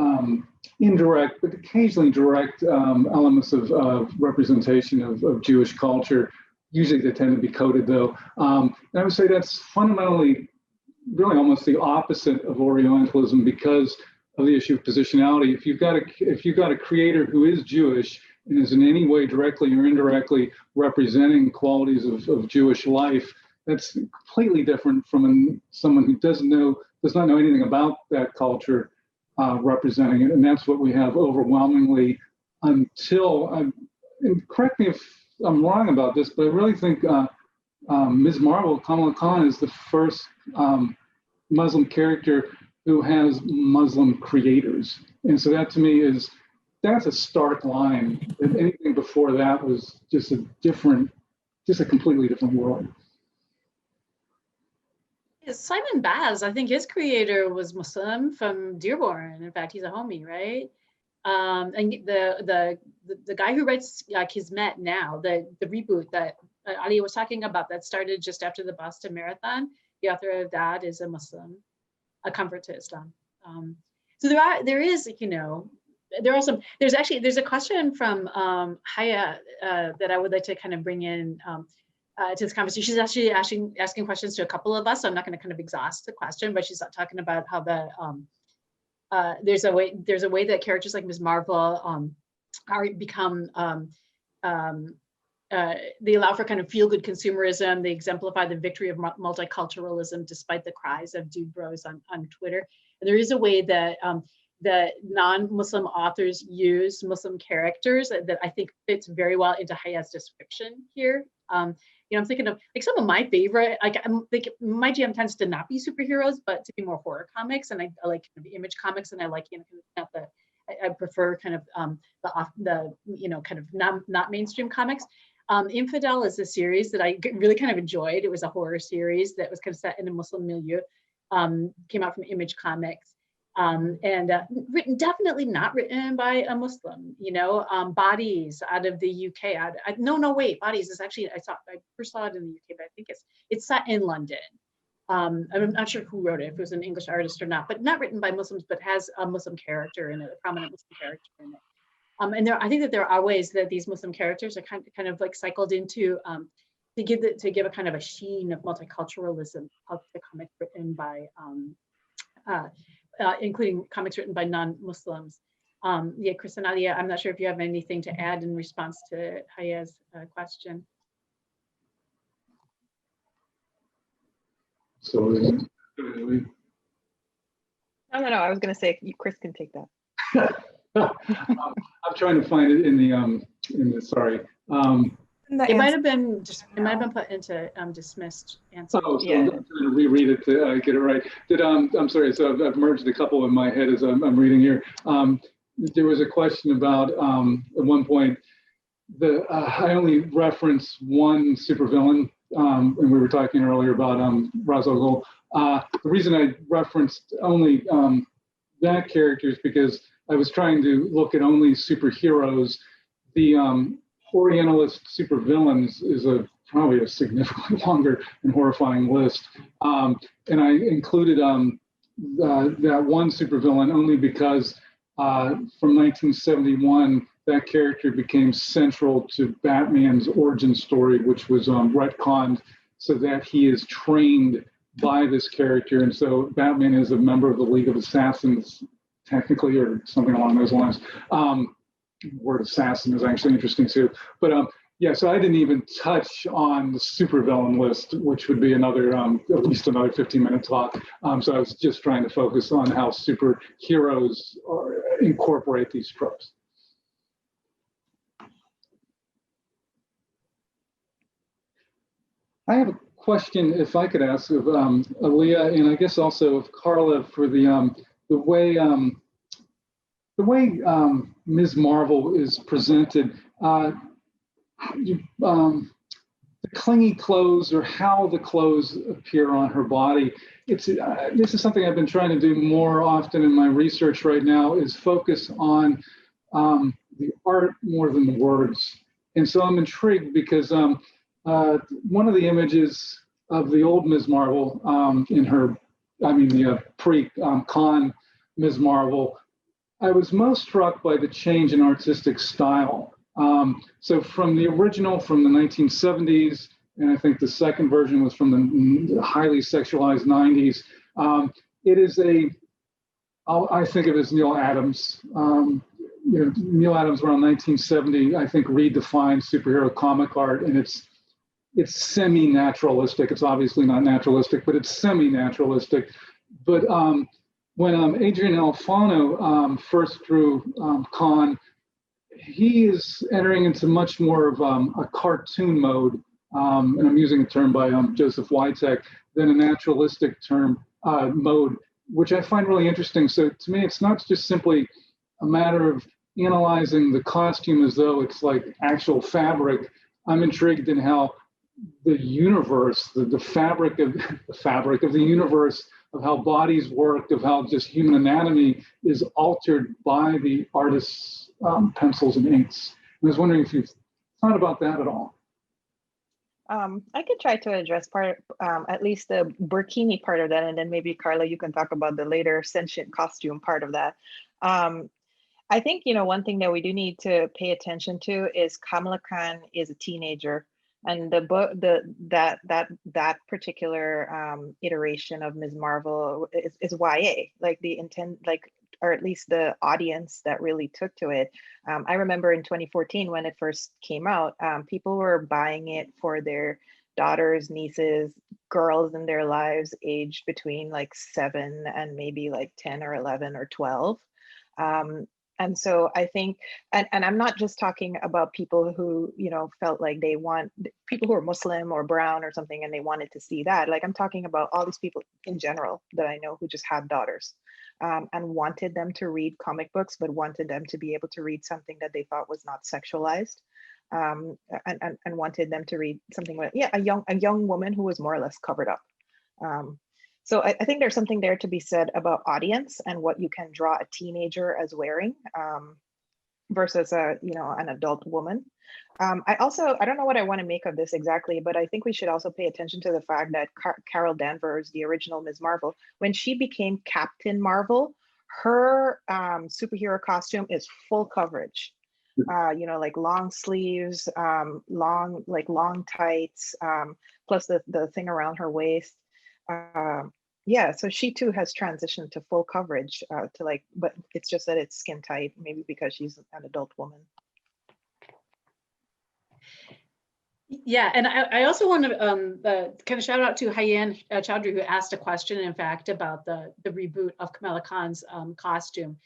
indirect, but occasionally direct elements of representation of Jewish culture. Usually they tend to be coded though. And I would say that's fundamentally really almost the opposite of Orientalism because of the issue of positionality. If you've got a creator who is Jewish and is in any way directly or indirectly representing qualities of Jewish life, that's completely different from someone who does not know anything about that culture representing it. And that's what we have overwhelmingly until, and correct me if I'm wrong about this, but I really think Ms. Marvel, Kamala Khan, is the first Muslim character who has Muslim creators. And so that to me that's a stark line. And anything before that was just a completely different world. Simon Baz, I think his creator was Muslim from Dearborn. In fact, he's a homie, right? And the guy who writes Kismet now, the reboot that Aliyah was talking about that started just after the Boston Marathon, the author of that is a Muslim, a convert to Islam. So there's a question from Haya that I would like to kind of bring in to this conversation. She's actually asking questions to a couple of us, so I'm not going to kind of exhaust the question, but she's talking about how there's a way that characters like Ms. Marvel they allow for kind of feel-good consumerism. They exemplify the victory of multiculturalism despite the cries of dude bros on Twitter. And there is a way that that non-Muslim authors use Muslim characters that I think fits very well into Haya's description here. I'm thinking of like some of my favorite, I'm thinking my jam tends to not be superheroes, but to be more horror comics. And I like kind of image comics, and I like, I prefer kind of kind of not mainstream comics. Infidel is a series that I really kind of enjoyed. It was a horror series that was kind of set in a Muslim milieu, came out from Image Comics. Definitely not written by a Muslim, Bodies out of the UK. Wait, Bodies is actually, I first saw it in the UK, but I think it's set in London. I'm not sure who wrote it, if it was an English artist or not, but not written by Muslims, but has a Muslim character in it, a prominent Muslim character in it. And I think that there are ways that these Muslim characters are kind of like cycled into to give a kind of a sheen of multiculturalism of the comic written by including comics written by non-Muslims. Chris and Aliyah, I'm not sure if you have anything to add in response to Haya's question. So, No, I was going to say Chris can take that. I'm trying to find it in the sorry. It might have been put into dismissed answer. Oh, so I'm trying to reread it to get it right. I'm sorry. So I've merged a couple in my head as I'm reading here. There was a question about at one point I only referenced one supervillain, and we were talking earlier about Ra's al Ghul. The reason I referenced only that character is because I was trying to look at only superheroes. The Orientalist supervillains is probably a significantly longer and horrifying list. And I included that one supervillain only because from 1971, that character became central to Batman's origin story, which was retconned so that he is trained by this character. And so Batman is a member of the League of Assassins, technically, or something along those lines. word assassin is actually interesting too. But yeah, so I didn't even touch on the supervillain list, which would be another, at least another 15-minute talk. So I was just trying to focus on how superheroes incorporate these tropes. I have a question, if I could ask, of Aliyah, and I guess also of Karla, for the way Ms. Marvel is presented. The clingy clothes, or how the clothes appear on her body. This is something I've been trying to do more often in my research right now, is focus on the art more than the words. And so I'm intrigued because one of the images of the old Ms. Marvel the pre-con Ms. Marvel, I was most struck by the change in artistic style. So from the original, from the 1970s, and I think the second version was from the highly sexualized 90s, it is I think of it as Neil Adams. Neil Adams around 1970, I think, redefined superhero comic art, and it's semi-naturalistic. It's obviously not naturalistic, but it's semi-naturalistic. But when Adrian Alfano first drew Con, he is entering into much more of a cartoon mode, and I'm using a term by Joseph Wytek, than a naturalistic term mode, which I find really interesting. So to me, it's not just simply a matter of analyzing the costume as though it's like actual fabric. I'm intrigued in how the universe, the fabric of the universe, of how bodies work, of how just human anatomy is altered by the artist's pencils and inks. I was wondering if you've thought about that at all. I could try to address at least the burkini part of that, and then maybe Karla, you can talk about the later sentient costume part of that. I think, one thing that we do need to pay attention to is Kamala Khan is a teenager, and the book, that particular iteration of Ms. Marvel is YA, like the intent, or at least the audience that really took to it. I remember in 2014 when it first came out, people were buying it for their daughters, nieces, girls in their lives aged between 7 and maybe 10 or 11 or 12. And so I think, and I'm not just talking about people who, felt like they want, people who are Muslim or brown or something, and they wanted to see that. I'm talking about all these people in general that I know who just had daughters and wanted them to read comic books, but wanted them to be able to read something that they thought was not sexualized. And wanted them to read something with, a young woman who was more or less covered up. So I think there's something there to be said about audience and what you can draw a teenager as wearing versus an adult woman. I don't know what I want to make of this exactly, but I think we should also pay attention to the fact that Carol Danvers, the original Ms. Marvel, when she became Captain Marvel, her superhero costume is full coverage. Long sleeves, long tights, plus the thing around her waist. So she too has transitioned to full coverage but it's just that it's skin tight, maybe because she's an adult woman. Yeah, and I also want to kind of shout out to Hayan Chowdhury, who asked a question, in fact, about the reboot of Kamala Khan's costume.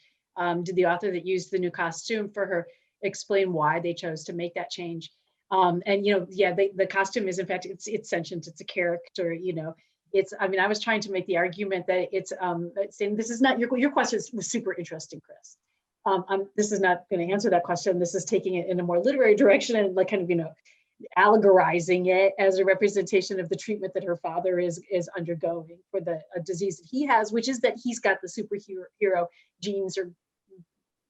Did the author that used the new costume for her explain why they chose to make that change? The costume is, in fact, it's sentient, it's a character, I was trying to make the argument that it's saying this is not, your question was super interesting, Chris. This is not going to answer that question. This is taking it in a more literary direction and allegorizing it as a representation of the treatment that her father is undergoing for a disease that he has, which is that he's got the superhero genes or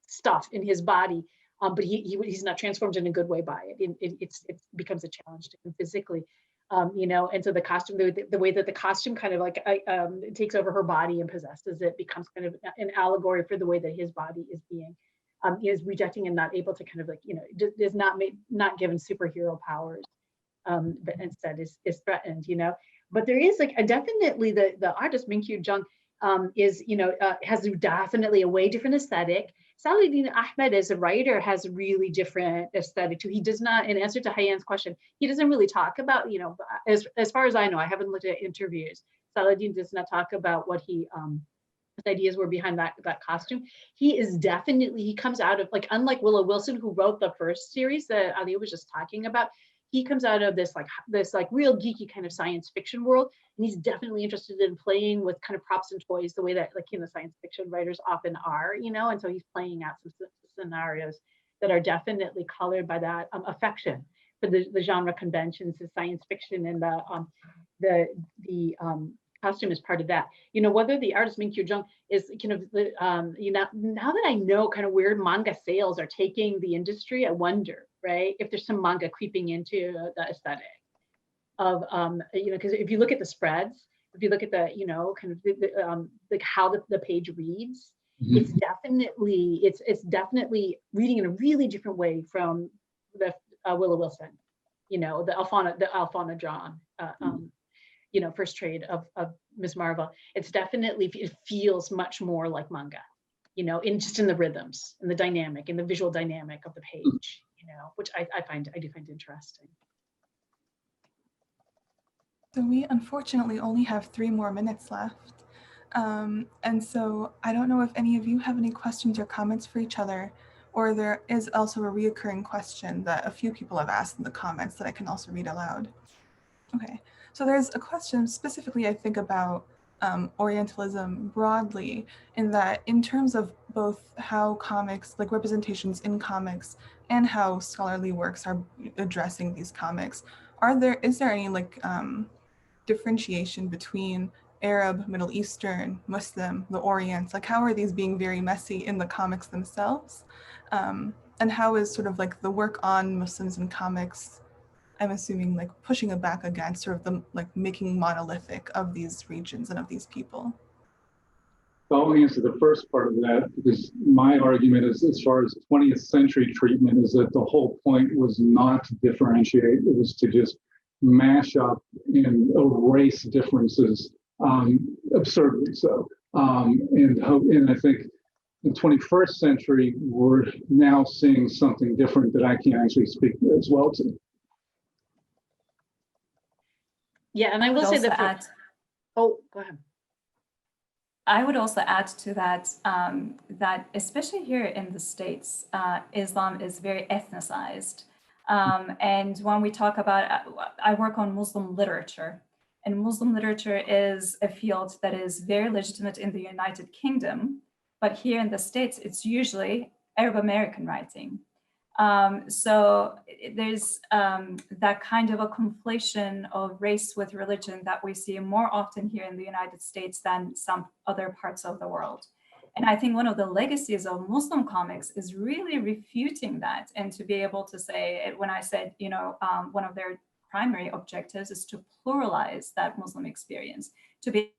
stuff in his body, but he's not transformed in a good way by it. It becomes a challenge to him physically. And so the costume, the way that the costume kind of it takes over her body and possesses it, becomes kind of an allegory for the way that his body is being, is rejecting and not able to kind of is not given superhero powers, but instead is threatened, But there is definitely the artist Minkyu Jung has definitely a way different aesthetic. Salahuddin Ahmed as a writer has a really different aesthetic too. He does not, in answer to Hayan's question, he doesn't really talk about, as far as I know, I haven't looked at interviews. Salahuddin does not talk about what his ideas were behind that costume. He comes out of, like, unlike Willow Wilson, who wrote the first series that Aliyah was just talking about, he comes out of this real geeky kind of science fiction world, and he's definitely interested in playing with kind of props and toys the way that science fiction writers often are, and so he's playing out some scenarios that are definitely colored by that affection for the genre conventions of science fiction, and the costume is part of that. Whether the artist Min Kyu Jung is now that I know kind of where manga sales are taking the industry, I wonder, right, if there's some manga creeping into the aesthetic of, because if you look at the spreads, if you look at the, kind of like how the page reads, it's definitely reading in a really different way from the Willow Wilson, the Alphona John, first trade of Ms. Marvel. It feels much more like manga, in the rhythms and the dynamic and the visual dynamic of the page, which I do find interesting. So we unfortunately only have 3 more minutes left. And so I don't know if any of you have any questions or comments for each other, or there is also a reoccurring question that a few people have asked in the comments that I can also read aloud. Okay, so there's a question specifically, I think, about Orientalism broadly, in that in terms of both how comics, like representations in comics, and how scholarly works are addressing these comics, is there any differentiation between Arab, Middle Eastern, Muslim, the Orient? Like, how are these being very messy in the comics themselves? And how is sort of like the work on Muslims in comics, I'm assuming, like pushing it back against sort of the making monolithic of these regions and of these people? I'll answer the first part of that, because my argument is, as far as 20th century treatment, is that the whole point was not to differentiate. It was to just mash up and erase differences, absurdly so. And I think in the 21st century, we're now seeing something different that I can't actually speak as well to. Yeah, and I will say that. Oh, go ahead. I would also add to that, that especially here in the States, Islam is very ethnicized. And when we talk about, I work on Muslim literature, and Muslim literature is a field that is very legitimate in the United Kingdom, but here in the States, it's usually Arab American writing. So there's that kind of a conflation of race with religion that we see more often here in the United States than some other parts of the world. And I think one of the legacies of Muslim comics is really refuting that, and to be able to say, when I said, one of their primary objectives is to pluralize that Muslim experience, to be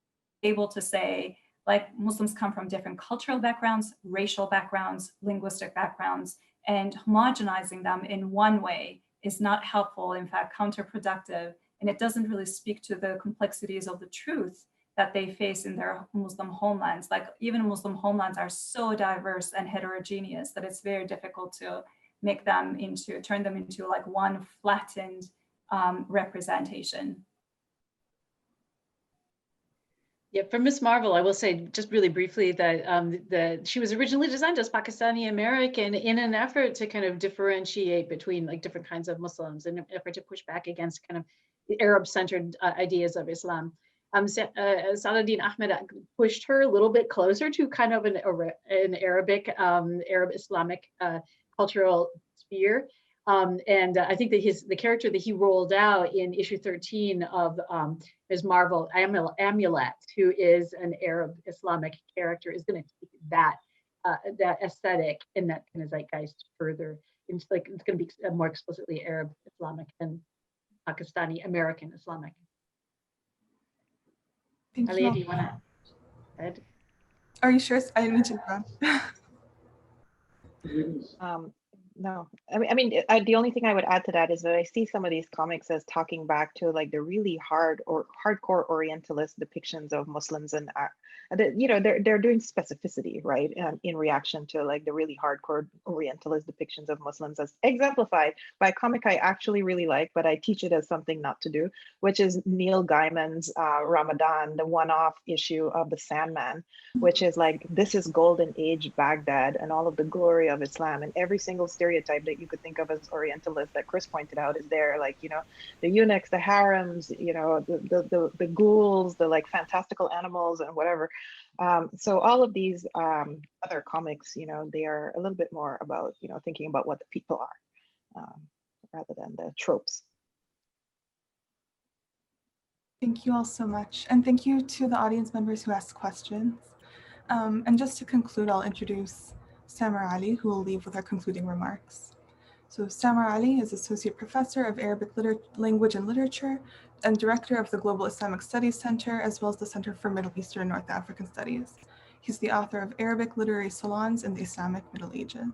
able to say, like, Muslims come from different cultural backgrounds, racial backgrounds, linguistic backgrounds, and homogenizing them in one way is not helpful, in fact, counterproductive, and it doesn't really speak to the complexities of the truth that they face in their Muslim homelands. Like, even Muslim homelands are so diverse and heterogeneous that it's very difficult to turn them into like one flattened representation. Yeah, for Ms. Marvel, I will say just really briefly that she was originally designed as Pakistani American in an effort to kind of differentiate between like different kinds of Muslims, and an effort to push back against kind of the Arab-centered ideas of Islam. Salahuddin Ahmed pushed her a little bit closer to kind of an Arabic, Arab Islamic cultural sphere. And I think that the character that he rolled out in issue 13 of Ms. Marvel, Mallette, who is an Arab Islamic character, is going to take that aesthetic and that kind of zeitgeist further. It's going to be more explicitly Arab Islamic and Pakistani American Islamic. Aliyah, do you want to add? Are you sure? I didn't mean to interrupt. No, the only thing I would add to that is that I see some of these comics as talking back to like the really hardcore Orientalist depictions of Muslims, and they're doing specificity, right, in reaction to like the really hardcore Orientalist depictions of Muslims, as exemplified by a comic I actually really like, but I teach it as something not to do, which is Neil Gaiman's Ramadan, the one-off issue of the Sandman, which is like, this is golden age Baghdad and all of the glory of Islam, and every single stereotype that you could think of as Orientalist that Chris pointed out is there, like, the eunuchs, the harems, the ghouls, the like fantastical animals and whatever. So all of these other comics, they are a little bit more about, thinking about what the people are, rather than the tropes. Thank you all so much. And thank you to the audience members who asked questions. And just to conclude, I'll introduce Samar Ali, who will leave with our concluding remarks. So Samar Ali is Associate Professor of Arabic Language and Literature and Director of the Global Islamic Studies Center, as well as the Center for Middle Eastern and North African Studies. He's the author of Arabic Literary Salons in the Islamic Middle Ages.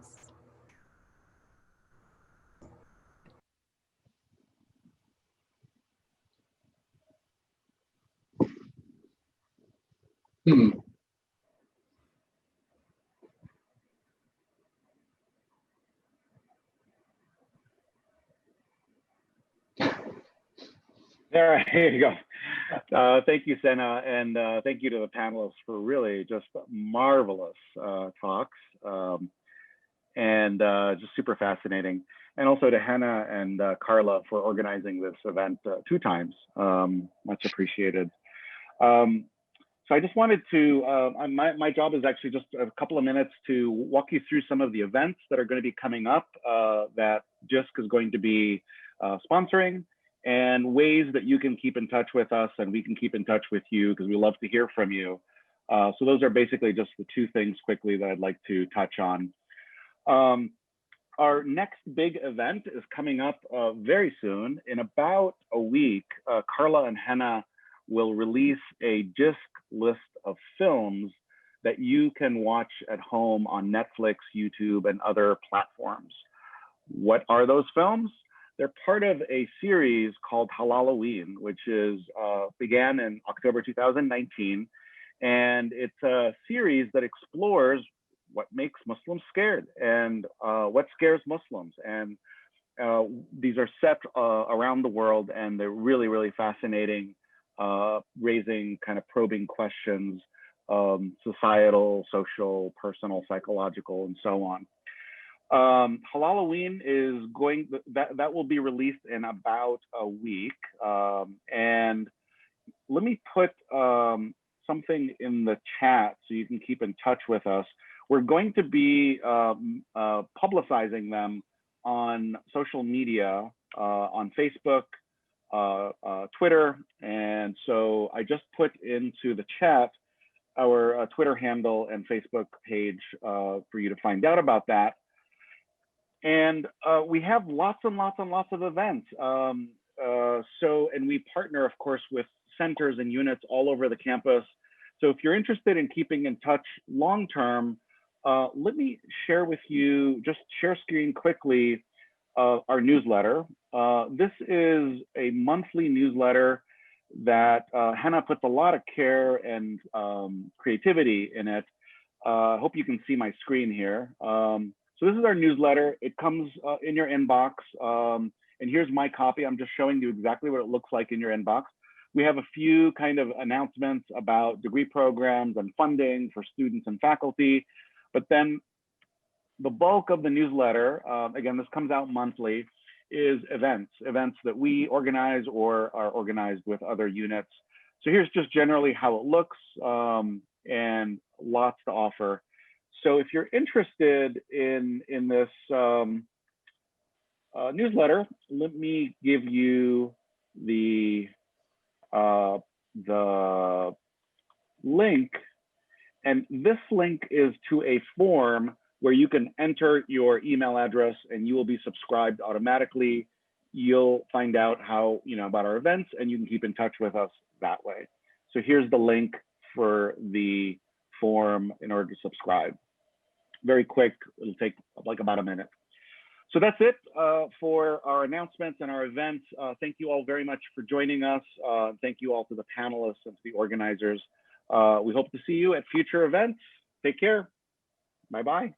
All right, here you go. Thank you, Sena, and thank you to the panelists for really just marvelous talks, and just super fascinating. And also to Hannah and Karla for organizing this event 2 times. Much appreciated. So I just wanted to, my job is actually just a couple of minutes to walk you through some of the events that are going to be coming up that JISC is going to be sponsoring, and ways that you can keep in touch with us and we can keep in touch with you, because we love to hear from you. So those are basically just the 2 things quickly that I'd like to touch on. Our next big event is coming up very soon. In about a week, Karla and Hannah will release a JISC list of films that you can watch at home on Netflix, YouTube, and other platforms. What are those films? They're part of a series called Halloween, which is began in October 2019. And it's a series that explores what makes Muslims scared and what scares Muslims. And these are set around the world, and they're really, really fascinating, raising kind of probing questions, societal, social, personal, psychological, and so on. Halloween is that will be released in about a week. And let me put something in the chat so you can keep in touch with us. We're going to be publicizing them on social media, on Facebook, Twitter. And so I just put into the chat our Twitter handle and Facebook page for you to find out about that. And we have lots and lots and lots of events. And we partner, of course, with centers and units all over the campus. So if you're interested in keeping in touch long-term, let me share with you, just share screen quickly, our newsletter. This is a monthly newsletter that Hannah puts a lot of care and creativity in it. I hope you can see my screen here. So this is our newsletter. It comes in your inbox. And here's my copy. I'm just showing you exactly what it looks like in your inbox. We have a few kind of announcements about degree programs and funding for students and faculty. But then the bulk of the newsletter, again, this comes out monthly, is events that we organize or are organized with other units. So here's just generally how it looks, and lots to offer. So if you're interested in this newsletter, let me give you the link. And this link is to a form where you can enter your email address and you will be subscribed automatically. You'll find out how, about our events, and you can keep in touch with us that way. So here's the link for the form in order to subscribe. Very quick, it'll take like about a minute. So that's it for our announcements and our events. Thank you all very much for joining us. Thank you all to the panelists and to the organizers. We hope to see you at future events. Take care. Bye-bye.